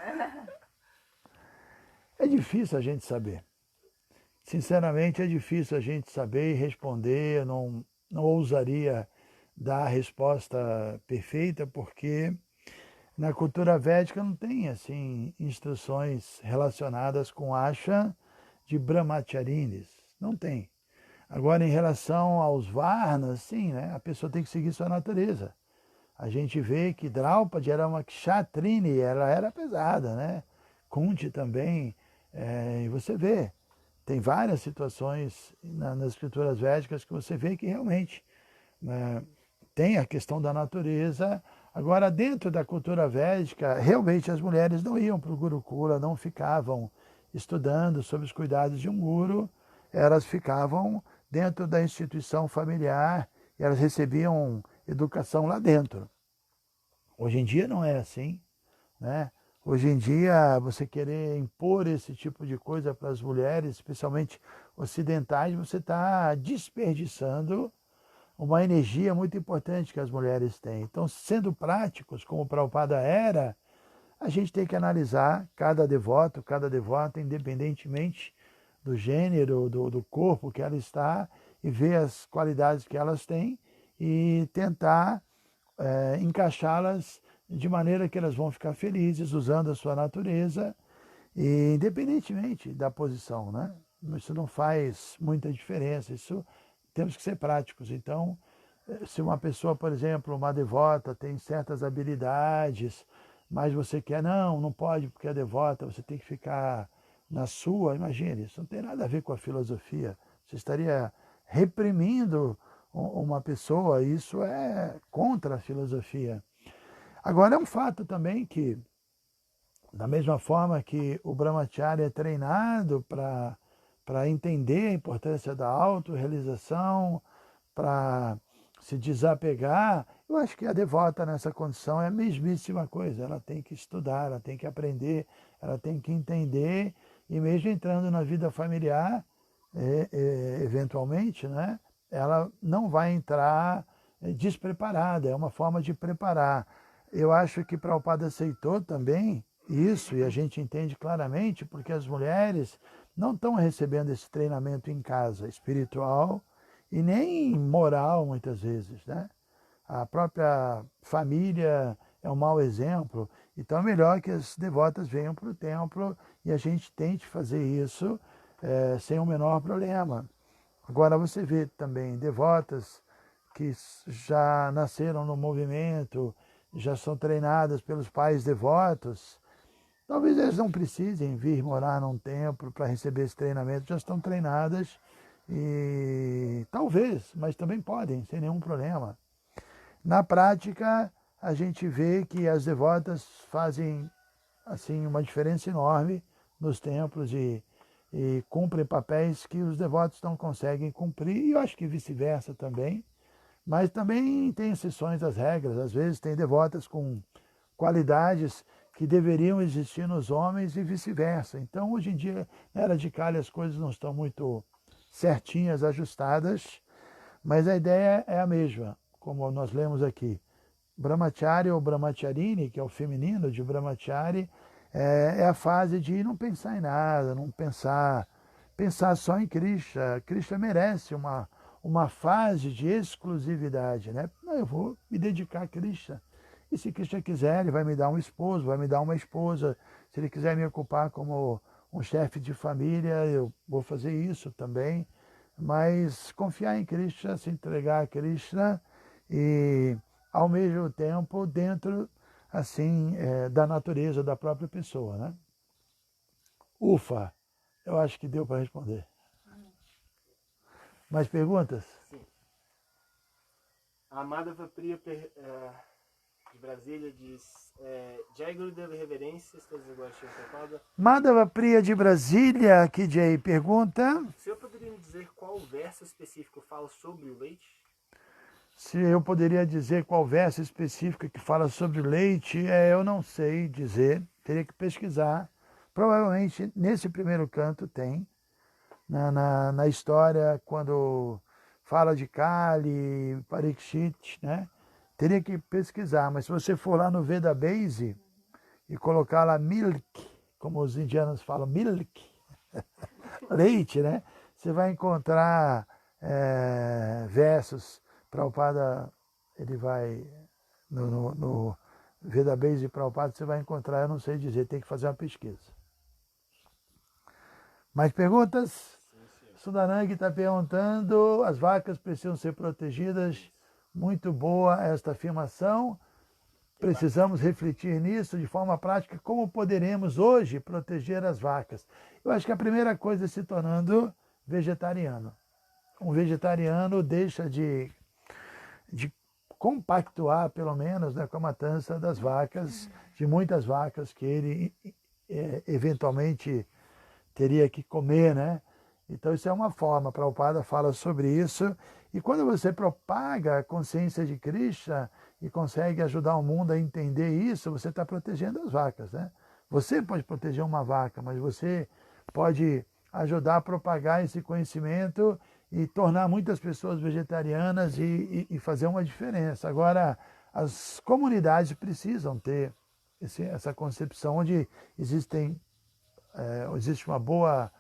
É difícil a gente saber. Sinceramente, é difícil a gente saber e responder. Eu não ousaria dar a resposta perfeita, porque na cultura védica não tem assim instruções relacionadas com asha de brahmacharinis. Não tem. Agora, em relação aos varnas, sim, né? A pessoa tem que seguir sua natureza. A gente vê que Draupadi era uma kshatrini, ela era pesada, né? Kunti também, e você vê, tem várias situações nas escrituras védicas que você vê que realmente tem a questão da natureza. Agora, dentro da cultura védica, realmente as mulheres não iam para o Gurukula, não ficavam estudando sob os cuidados de um guru, elas ficavam dentro da instituição familiar, e elas recebiam educação lá dentro. Hoje em dia não é assim, né? Hoje em dia, você querer impor esse tipo de coisa para as mulheres, especialmente ocidentais, você está desperdiçando uma energia muito importante que as mulheres têm. Então, sendo práticos, como o Prabhupada era, a gente tem que analisar cada devota, independentemente do gênero, do corpo que ela está, e ver as qualidades que elas têm e tentar encaixá-las de maneira que elas vão ficar felizes usando a sua natureza, e independentemente da posição, né? Isso não faz muita diferença, isso temos que ser práticos. Então, se uma pessoa, por exemplo, uma devota, tem certas habilidades, mas você quer, não pode porque é devota, você tem que ficar na sua, imagine, isso não tem nada a ver com a filosofia. Você estaria reprimindo uma pessoa, isso é contra a filosofia. Agora, é um fato também que, da mesma forma que o brahmacharya é treinado para entender a importância da autorrealização, para se desapegar, eu acho que a devota nessa condição é a mesmíssima coisa. Ela tem que estudar, ela tem que aprender, ela tem que entender, e mesmo entrando na vida familiar, eventualmente, né, ela não vai entrar despreparada, é uma forma de preparar. Eu acho que Prabhupada aceitou também isso, e a gente entende claramente, porque as mulheres não estão recebendo esse treinamento em casa, espiritual e nem moral, muitas vezes, né? A própria família é um mau exemplo, então é melhor que as devotas venham para o templo e a gente tente fazer isso sem o menor problema. Agora você vê também devotas que já nasceram no movimento, já são treinadas pelos pais devotos. Talvez elas não precisem vir morar num templo para receber esse treinamento, já estão treinadas e talvez, mas também podem, sem nenhum problema. Na prática, a gente vê que as devotas fazem assim uma diferença enorme nos templos e cumprem papéis que os devotos não conseguem cumprir, e eu acho que vice-versa também. Mas também tem exceções às regras. Às vezes tem devotas com qualidades que deveriam existir nos homens e vice-versa. Então, hoje em dia, na era de Kali, as coisas não estão muito certinhas, ajustadas, mas a ideia é a mesma, como nós lemos aqui. Brahmachari ou Brahmacharini, que é o feminino de Brahmachari, é a fase de não pensar em nada, não pensar só em Krishna. Krishna merece uma fase de exclusividade, né? Não, eu vou me dedicar a Krishna. E se Krishna quiser, ele vai me dar um esposo, vai me dar uma esposa. Se ele quiser me ocupar como um chefe de família, eu vou fazer isso também. Mas confiar em Krishna, se entregar a Krishna e, ao mesmo tempo, dentro assim da natureza da própria pessoa, né? Ufa, eu acho que deu para responder. Mais perguntas? Sim. A Madhava Priya de Brasília diz: Jai Gurudev, reverências, todos iguais a Prabhupada. Madhava Priya de Brasília, aqui Jay, pergunta. O senhor poderia me dizer qual verso específico fala sobre o leite? Se eu poderia dizer qual verso específico que fala sobre o leite, eu não sei dizer, teria que pesquisar. Provavelmente nesse primeiro canto tem, na história, quando fala de Kali, Parikshit, né? Teria que pesquisar, mas se você for lá no Veda Base e colocar lá milk, como os indianos falam, milk, leite, né? Você vai encontrar versos. Prabhupada, ele vai no Veda Base de Prabhupada, você vai encontrar, eu não sei dizer, tem que fazer uma pesquisa. Mais perguntas? Sudanang está perguntando, as vacas precisam ser protegidas. Muito boa esta afirmação. Precisamos refletir nisso de forma prática. Como poderemos hoje proteger as vacas? Eu acho que a primeira coisa é se tornando vegetariano. Um vegetariano deixa de compactuar, pelo menos, né, com a matança das vacas, de muitas vacas que ele eventualmente teria que comer, né? Então isso é uma forma, Prabhupada fala sobre isso, e quando você propaga a consciência de Krishna e consegue ajudar o mundo a entender isso, você está protegendo as vacas, né? Você pode proteger uma vaca, mas você pode ajudar a propagar esse conhecimento e tornar muitas pessoas vegetarianas e fazer uma diferença. Agora, as comunidades precisam ter essa concepção onde existe uma boa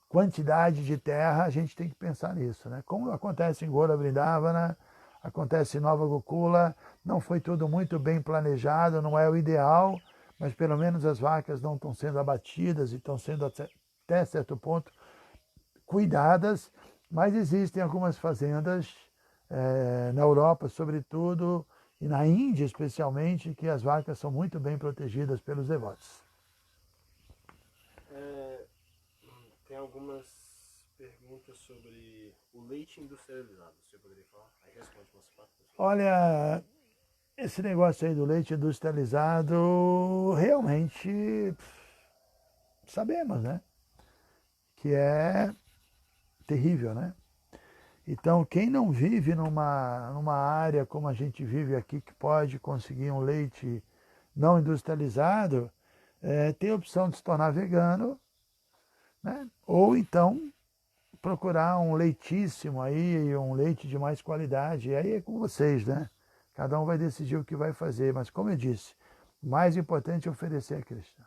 quantidade de terra, a gente tem que pensar nisso, né? Como acontece em Gaura Vrindavana, acontece em Nova Gokula, não foi tudo muito bem planejado, não é o ideal, mas pelo menos as vacas não estão sendo abatidas e estão sendo até certo ponto cuidadas, mas existem algumas fazendas na Europa, sobretudo, e na Índia especialmente, que as vacas são muito bem protegidas pelos devotos. Tem algumas perguntas sobre o leite industrializado. Você poderia falar? Aí responde umas quatro. Olha, esse negócio aí do leite industrializado, realmente sabemos, né? Que é terrível, né? Então, quem não vive numa área como a gente vive aqui, que pode conseguir um leite não industrializado, tem a opção de se tornar vegano, né? Ou então procurar um leitíssimo aí, um leite de mais qualidade. E aí é com vocês, né? Cada um vai decidir o que vai fazer. Mas como eu disse, o mais importante é oferecer a Cristo.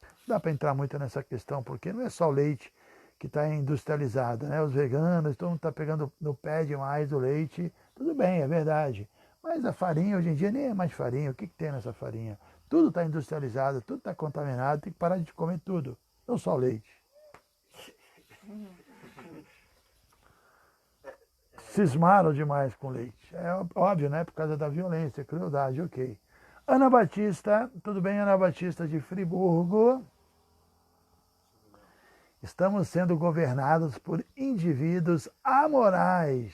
Não dá para entrar muito nessa questão, porque não é só o leite que está industrializado, né? Os veganos, todo mundo está pegando no pé demais do leite. Tudo bem, é verdade. Mas a farinha hoje em dia nem é mais farinha. O que tem nessa farinha? Tudo está industrializado, tudo está contaminado, tem que parar de comer tudo, não só o leite. Cismaram demais com leite. É óbvio, né? Por causa da violência, crueldade, ok. Ana Batista, tudo bem, Ana Batista de Friburgo? Estamos sendo governados por indivíduos amorais.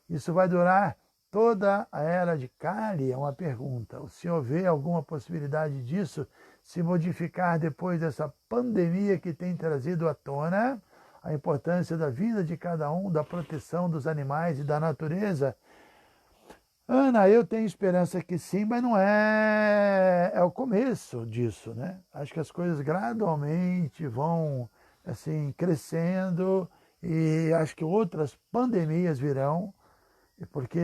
Isso vai durar toda a era de Kali? É uma pergunta. O senhor vê alguma possibilidade disso se modificar depois dessa pandemia que tem trazido à tona a importância da vida de cada um, da proteção dos animais e da natureza? Ana, eu tenho esperança que sim, mas não é o começo disso, né? Acho que as coisas gradualmente vão assim crescendo e acho que outras pandemias virão, porque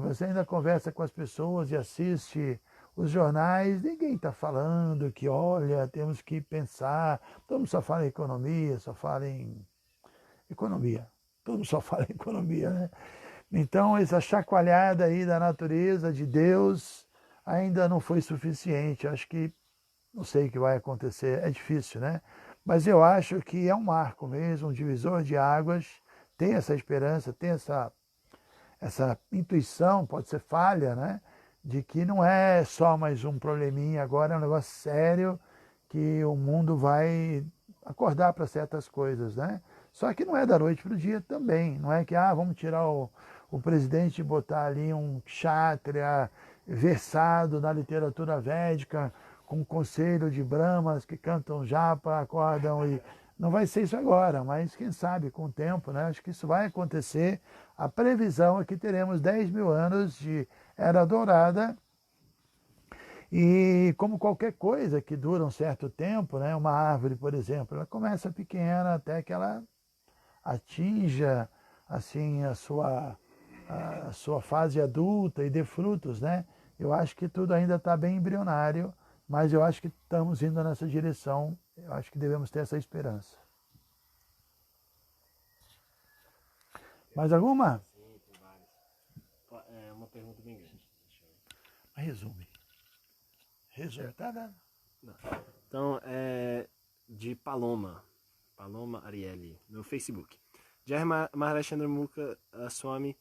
você ainda conversa com as pessoas e assiste os jornais, ninguém está falando que, olha, temos que pensar, todo mundo só fala em economia, só fala em economia, todo mundo só fala em economia, né? Então, essa chacoalhada aí da natureza, de Deus, ainda não foi suficiente. Acho que, não sei o que vai acontecer, é difícil, né? Mas eu acho que é um marco mesmo, um divisor de águas. Tem essa esperança, tem essa intuição, pode ser falha, né? De que não é só mais um probleminha, agora é um negócio sério, que o mundo vai acordar para certas coisas, né? Só que não é da noite para o dia também. Não é que, vamos tirar o presidente e botar ali um kshatriya versado na literatura védica, com um conselho de brahmas que cantam japa, acordam e... Não vai ser isso agora, mas quem sabe com o tempo, né? Acho que isso vai acontecer. A previsão é que teremos 10 mil anos de Era Dourada. E como qualquer coisa que dura um certo tempo, né? Uma árvore, por exemplo, ela começa pequena até que ela atinja assim a sua fase adulta e dê frutos, né? Eu acho que tudo ainda está bem embrionário, mas eu acho que estamos indo nessa direção. Eu acho que devemos ter essa esperança. Mais alguma? Sim, tem várias. É uma pergunta bem grande. Resume. Resume, tá dando. Então, é de Paloma Ariely, no Facebook. Jai Maharashchandra Mukha Swami,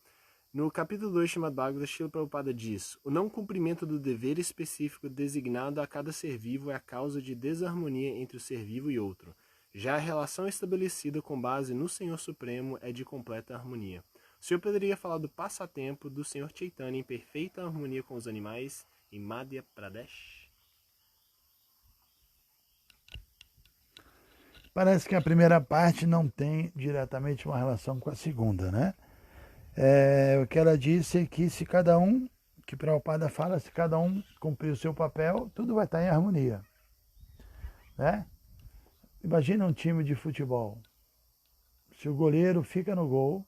no capítulo 2 chamado Bhagavad, Srila Prabhupada diz: o não cumprimento do dever específico designado a cada ser vivo é a causa de desarmonia entre o ser vivo e outro. Já a relação estabelecida com base no Senhor Supremo é de completa harmonia. O senhor poderia falar do passatempo do Senhor Chaitanya em perfeita harmonia com os animais em Madhya Pradesh? Parece que a primeira parte não tem diretamente uma relação com a segunda, né? O que ela disse é que se cada um, que Prabhupada fala, se cada um cumprir o seu papel, tudo vai estar em harmonia, né? Imagina um time de futebol. Se o goleiro fica no gol,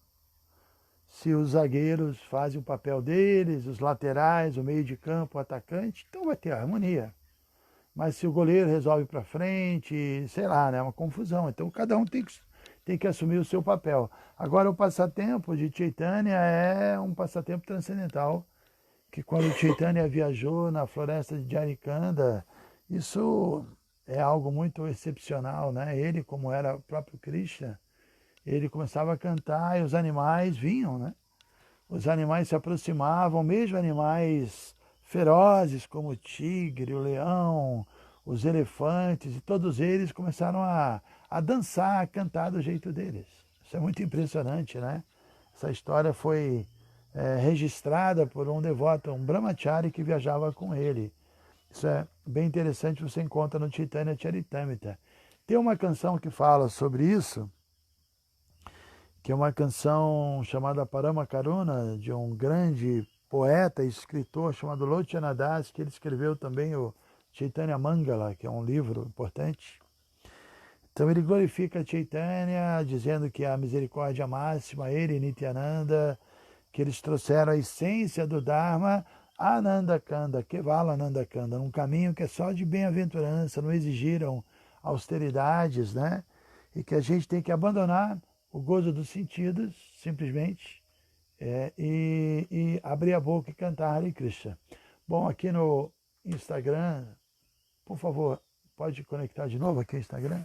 se os zagueiros fazem o papel deles, os laterais, o meio de campo, o atacante, então vai ter harmonia. Mas se o goleiro resolve ir para frente, sei lá, né, é uma confusão. Então cada um tem que assumir o seu papel. Agora o passatempo de Chaitanya é um passatempo transcendental, que quando Chaitanya viajou na floresta de Jarikanda, isso é algo muito excepcional, né? Ele, como era o próprio Krishna, ele começava a cantar e os animais vinham, né? Os animais se aproximavam, mesmo animais ferozes como o tigre, o leão, os elefantes, e todos eles começaram a dançar, a cantar do jeito deles. Isso é muito impressionante, né? Essa história foi registrada por um devoto, um brahmachari que viajava com ele. Isso é bem interessante, você encontra no Chaitanya Charitamrita. Tem uma canção que fala sobre isso, que é uma canção chamada Parama Karuna, de um grande poeta e escritor chamado Lochana Das, que ele escreveu também o Chaitanya Mangala, que é um livro importante. Então ele glorifica Chaitanya, dizendo que a misericórdia máxima, ele e Nityananda, que eles trouxeram a essência do Dharma, Ananda Kanda, Kevala Ananda Kanda, um caminho que é só de bem-aventurança, não exigiram austeridades, né? E que a gente tem que abandonar o gozo dos sentidos, simplesmente, e abrir a boca e cantar Hare Krishna. Bom, aqui no Instagram, por favor, pode conectar de novo aqui o Instagram?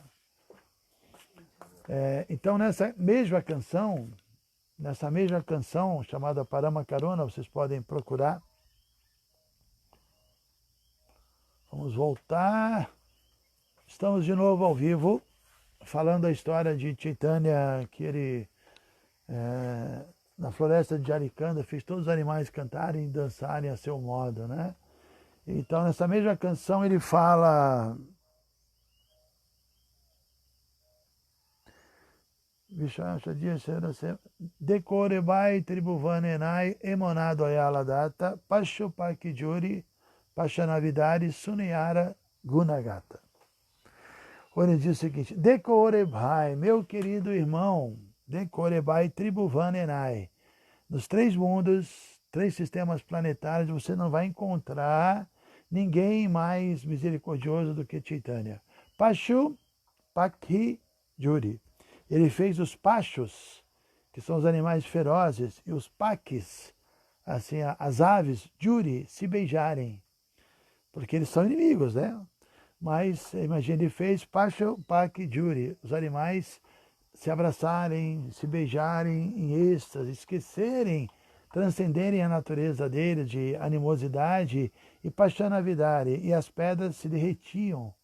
Então, nessa mesma canção chamada Parama Karuna, vocês podem procurar. Vamos voltar. Estamos de novo ao vivo, falando a história de Chaitanya, que ele, na floresta de Jarikanda, fez todos os animais cantarem e dançarem a seu modo, né? Então, nessa mesma canção, ele fala... Dekorebai tribuvanenai emonado ayaladata pashupakijuri pashanavidari suniyara gunagata. Ele diz o seguinte: Dekorebai, meu querido irmão, Dekorebai tribuvanenai. Nos 3 mundos, 3 sistemas planetários, você não vai encontrar ninguém mais misericordioso do que Chaitanya. Pashu Pakhi Juri. Ele fez os pachos, que são os animais ferozes, e os pakis, assim, as aves, Juri, se beijarem. Porque eles são inimigos, né? Mas, imagine, ele fez Pashu Pakhi Juri, os animais se abraçarem, se beijarem em êxtase, esquecerem, transcenderem a natureza dele de animosidade e Pashanavidari, e as pedras se derretiam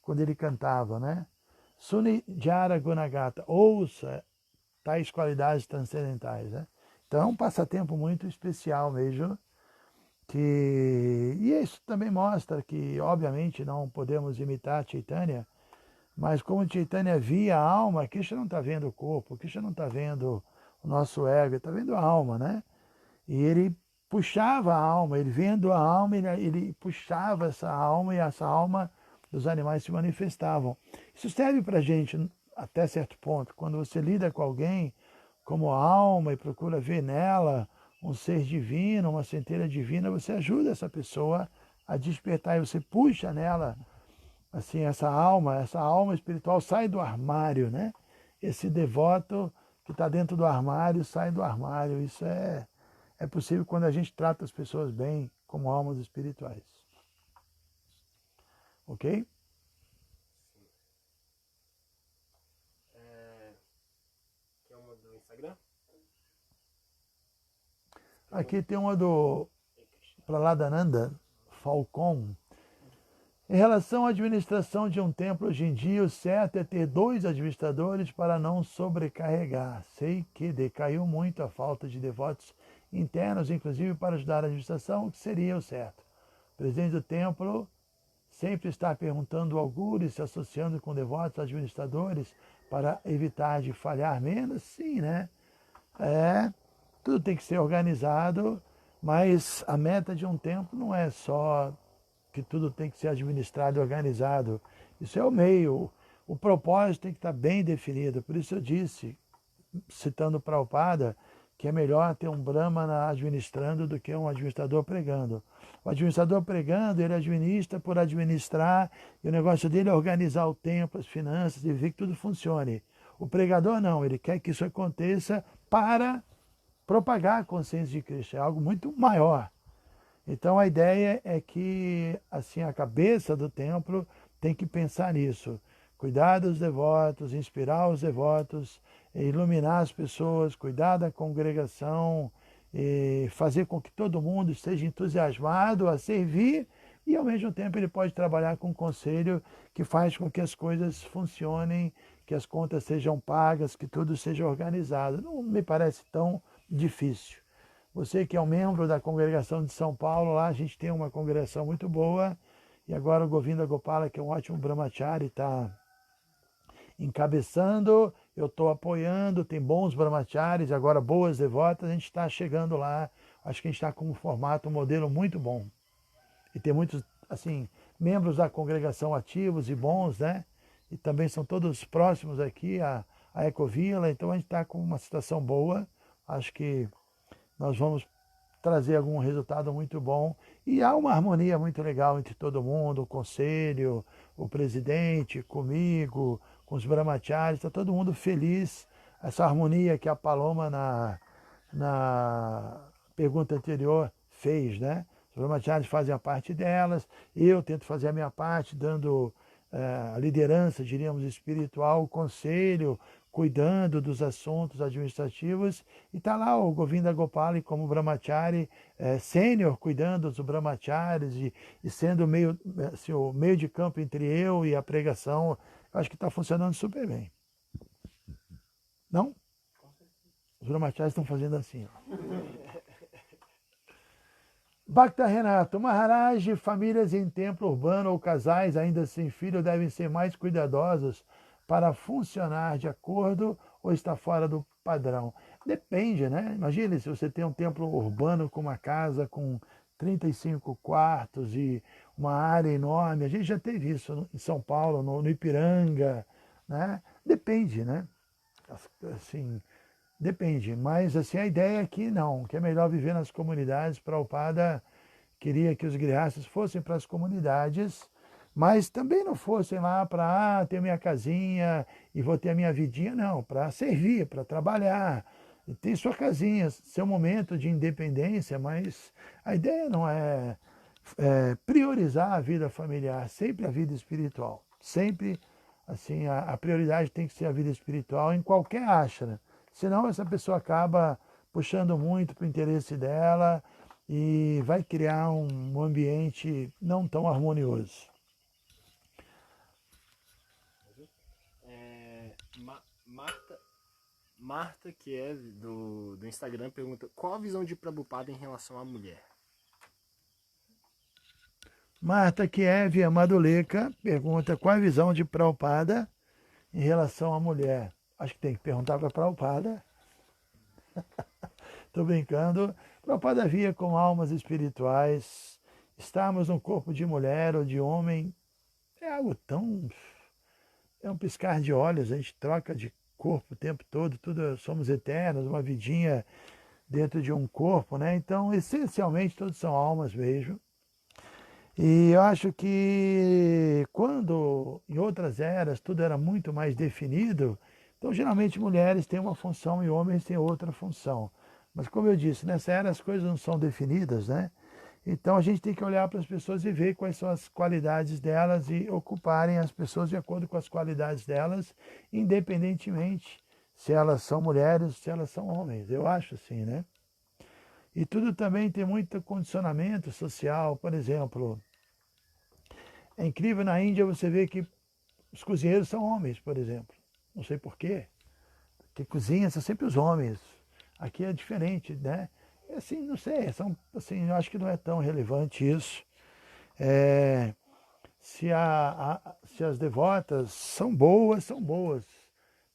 quando ele cantava, né? Suni Jara Gunagata, ouça tais qualidades transcendentais, né? Então é um passatempo muito especial mesmo, e isso também mostra que, obviamente, não podemos imitar Chaitanya, mas como Chaitanya via a alma, Krishna não está vendo o corpo, Krishna não está vendo o nosso ego, ele está vendo a alma, né? E ele puxava a alma, ele vendo a alma, ele puxava essa alma, e essa alma dos animais se manifestavam. Isso serve para a gente até certo ponto. Quando você lida com alguém como alma e procura ver nela um ser divino, uma centelha divina, você ajuda essa pessoa a despertar, e você puxa nela assim, essa alma espiritual sai do armário, né? Esse devoto que está dentro do armário sai do armário. Isso é possível quando a gente trata as pessoas bem como almas espirituais. Ok? Aqui é uma do Instagram. Aqui tem uma do Praladananda Falcon. Em relação à administração de um templo hoje em dia, o certo é ter 2 administradores para não sobrecarregar. Sei que decaiu muito a falta de devotos internos, inclusive para ajudar a administração, o que seria o certo. O presidente do templo sempre está perguntando ao guru e se associando com devotos administradores para evitar de falhar menos? Sim, né? Tudo tem que ser organizado, mas a meta de um templo não é só que tudo tem que ser administrado e organizado. Isso é o meio. O propósito tem que estar bem definido. Por isso eu disse, citando Prabhupada, que é melhor ter um Brahmana administrando do que um administrador pregando. O administrador pregando, ele administra por administrar, e o negócio dele é organizar o tempo, as finanças, e ver que tudo funcione. O pregador não, ele quer que isso aconteça para propagar a consciência de Cristo. É algo muito maior. Então a ideia é que assim, a cabeça do templo tem que pensar nisso. Cuidar dos devotos, inspirar os devotos, iluminar as pessoas, cuidar da congregação, fazer com que todo mundo esteja entusiasmado a servir, e ao mesmo tempo ele pode trabalhar com um conselho que faz com que as coisas funcionem, que as contas sejam pagas, que tudo seja organizado. Não me parece tão difícil. Você que é um membro da congregação de São Paulo, lá a gente tem uma congregação muito boa, e agora o Govinda Gopala, que é um ótimo brahmachari, está encabeçando, eu estou apoiando, tem bons brahmacharis, agora boas devotas, a gente está chegando lá, acho que a gente está com um formato, um modelo muito bom. E tem muitos, assim, membros da congregação ativos e bons, né? e também são todos próximos aqui à Ecovila, então a gente está com uma situação boa. Acho que nós vamos trazer algum resultado muito bom. E há uma harmonia muito legal entre todo mundo, o conselho, o presidente, comigo, com os brahmacharis, está todo mundo feliz. Essa harmonia que a Paloma na pergunta anterior fez, né? Os brahmacharis fazem a parte delas, eu tento fazer a minha parte, dando a liderança, diríamos, espiritual, o conselho, cuidando dos assuntos administrativos, e está lá o Govinda Gopali como brahmachari sênior, cuidando dos brahmacharis e sendo assim, o meio de campo entre eu e a pregação. Eu acho que está funcionando super bem. Não? Os brahmacharis estão fazendo assim. Ó. Bhakta Renato, Maharaj, famílias em templo urbano ou casais ainda sem filho devem ser mais cuidadosos para funcionar de acordo ou está fora do padrão? Depende, né? Imagine se você tem um templo urbano com uma casa com 35 quartos e uma área enorme. A gente já teve isso em São Paulo, no Ipiranga, né? Depende, né? Assim, depende, mas assim, a ideia é que não, que é melhor viver nas comunidades. Prabhupada queria que os grihastas fossem para as comunidades, mas também não fossem lá para ter minha casinha e vou ter a minha vidinha, não, para servir, para trabalhar, ter sua casinha, seu momento de independência, mas a ideia não é priorizar a vida familiar, sempre a vida espiritual, sempre assim, a prioridade tem que ser a vida espiritual em qualquer ashram. Senão essa pessoa acaba puxando muito para o interesse dela e vai criar um ambiente não tão harmonioso. Marta, que é do Instagram, pergunta: qual a visão de Prabhupada em relação à mulher? Marta Kiev Amaduleka pergunta: qual a visão de Prabhupada em relação à mulher? Acho que tem que perguntar para Prabhupada. Estou brincando. Prabhupada via como almas espirituais. Estarmos no corpo de mulher ou de homem é algo tão... é um piscar de olhos, a gente troca de corpo o tempo todo, tudo somos eternos, uma vidinha dentro de um corpo, né? Então, essencialmente, todos são almas mesmo. E eu acho que quando, em outras eras, tudo era muito mais definido, então, geralmente, mulheres têm uma função e homens têm outra função. Mas, como eu disse, nessa era as coisas não são definidas, né? Então, a gente tem que olhar para as pessoas e ver quais são as qualidades delas e ocuparem as pessoas de acordo com as qualidades delas, independentemente se elas são mulheres, se elas são homens. Eu acho assim, né? E tudo também tem muito condicionamento social. Por exemplo, é incrível, na Índia você vê que os cozinheiros são homens, por exemplo. Não sei porquê, porque cozinha são sempre os homens. Aqui é diferente, né? Assim, não sei, assim, eu acho que não é tão relevante isso. Se as devotas são boas, são boas.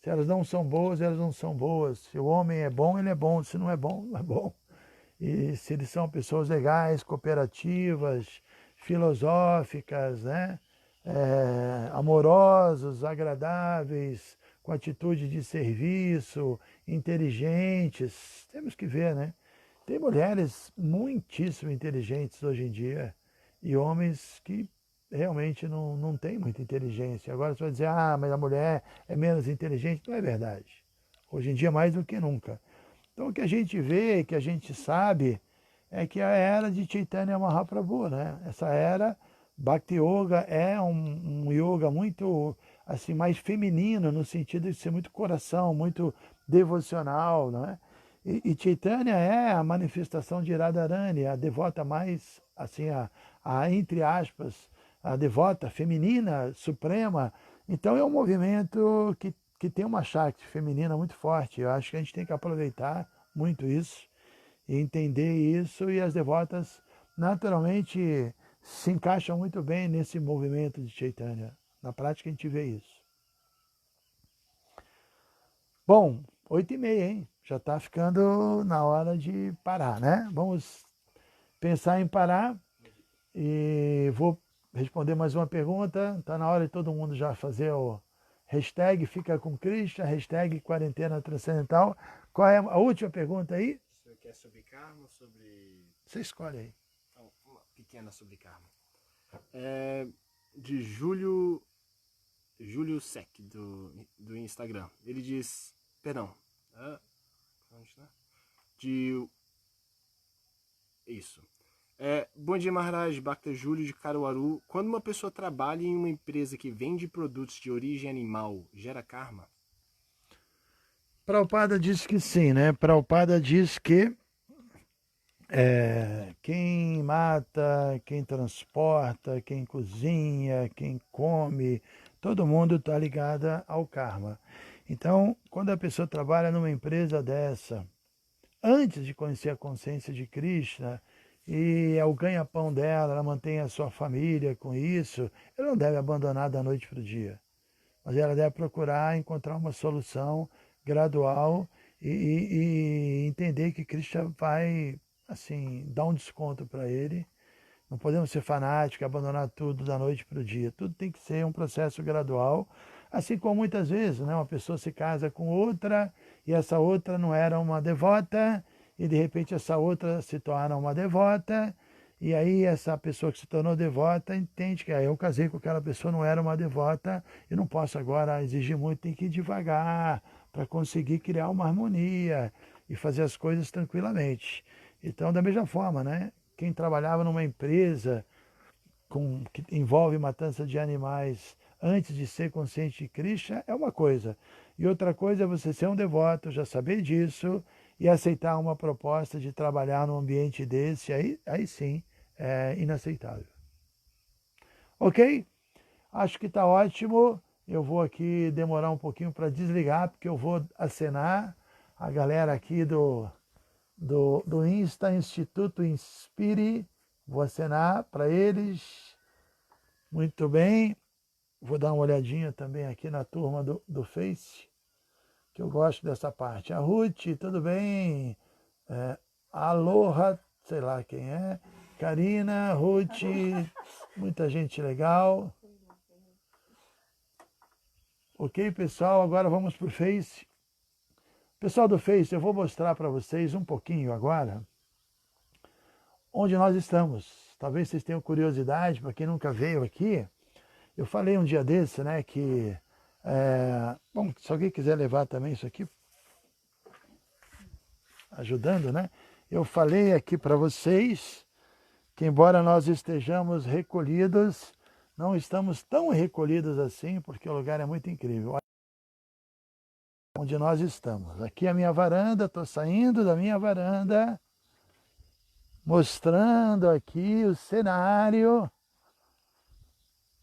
Se elas não são boas, elas não são boas. Se o homem é bom, ele é bom. Se não é bom, não é bom. E se eles são pessoas legais, cooperativas, filosóficas, né? Amorosos, agradáveis, com atitude de serviço, inteligentes. Temos que ver, né? Tem mulheres muitíssimo inteligentes hoje em dia e homens que realmente não têm muita inteligência. Agora você vai dizer, mas a mulher é menos inteligente. Não é verdade. Hoje em dia mais do que nunca. Então o que a gente vê, que a gente sabe, é que a era de Chaitanya Mahaprabhu, né? Essa era, Bhakti Yoga é um yoga muito assim, mais feminino, no sentido de ser muito coração, muito devocional, né? E Chaitanya é a manifestação de Radharani, a devota mais, assim, entre aspas, a devota feminina, suprema. Então é um movimento que tem uma Shakti feminina muito forte. Eu acho que a gente tem que aproveitar muito isso e entender isso, e as devotas naturalmente se encaixam muito bem nesse movimento de Chaitanya. Na prática a gente vê isso. Bom, 8h30, hein? Já está ficando na hora de parar, né? Vamos pensar em parar e vou responder mais uma pergunta. Está na hora de todo mundo já fazer hashtag Fica com Krishna, hashtag Quarentena Transcendental. Qual é a última pergunta aí? Você quer sobre karma ou sobre... Você escolhe aí. Então, uma pequena sobre karma. De Júlio Sec, do Instagram. Ele diz... Perdão. Isso. Bom dia, Maharaj. Bhakta Júlio de Caruaru. Quando uma pessoa trabalha em uma empresa que vende produtos de origem animal, gera karma? Prabhupada diz que sim, né? Prabhupada diz que quem mata, quem transporta, quem cozinha, quem come, todo mundo está ligado ao karma. Então, quando a pessoa trabalha numa empresa dessa, antes de conhecer a consciência de Krishna, e é o ganha-pão dela, ela mantém a sua família com isso, ela não deve abandonar da noite para o dia. Mas ela deve procurar encontrar uma solução gradual e entender que Krishna vai, assim, dar um desconto para ele. Não podemos ser fanáticos, abandonar tudo da noite para o dia. Tudo tem que ser um processo gradual. Assim como muitas vezes, né, uma pessoa se casa com outra e essa outra não era uma devota e de repente essa outra se torna uma devota e aí essa pessoa que se tornou devota entende que eu casei com aquela pessoa, não era uma devota e não posso agora exigir muito, tem que ir devagar para conseguir criar uma harmonia e fazer as coisas tranquilamente. Então, da mesma forma, né, quem trabalhava numa empresa que envolve matança de animais antes de ser consciente de Krishna é uma coisa. E outra coisa é você ser um devoto, já saber disso e aceitar uma proposta de trabalhar num ambiente desse, aí sim é inaceitável. Ok? Acho que está ótimo. Eu vou aqui demorar um pouquinho para desligar, porque eu vou acenar a galera aqui do Insta, Instituto Inspire. Vou acenar para eles. Muito bem. Vou dar uma olhadinha também aqui na turma do Face, que eu gosto dessa parte. A Ruth, tudo bem? Aloha, sei lá quem é. Karina, Ruth, muita gente legal. Ok, pessoal, agora vamos para o Face. Pessoal do Face, eu vou mostrar para vocês um pouquinho agora onde nós estamos. Talvez vocês tenham curiosidade, para quem nunca veio aqui. Eu falei um dia desse, né, que... bom, se alguém quiser levar também isso aqui, ajudando, né? Eu falei aqui para vocês que embora nós estejamos recolhidos, não estamos tão recolhidos assim, porque o lugar é muito incrível. Olha onde nós estamos. Aqui é a minha varanda, estou saindo da minha varanda, mostrando aqui o cenário.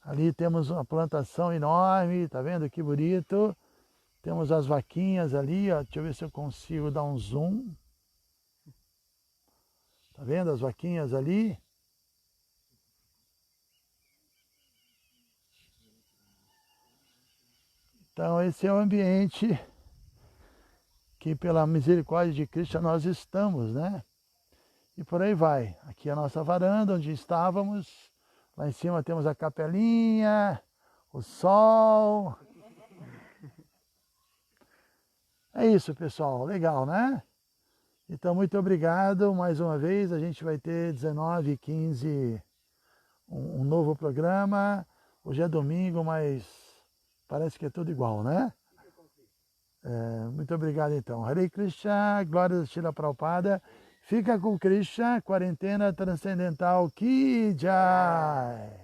Ali temos uma plantação enorme, tá vendo que bonito? Temos as vaquinhas ali, ó. Deixa eu ver se eu consigo dar um zoom. Tá vendo as vaquinhas ali? Então esse é o ambiente que pela misericórdia de Cristo nós estamos, né? E por aí vai. Aqui é a nossa varanda onde estávamos. Lá em cima temos a capelinha, o sol. É isso, pessoal. Legal, né? Então, muito obrigado. Mais uma vez, a gente vai ter 19h15 um novo programa. Hoje é domingo, mas parece que é tudo igual, né? Muito obrigado, então. Hare Krishna, glória a Srila Prabhupada. Fica com Krishna, quarentena transcendental. Ki Jai!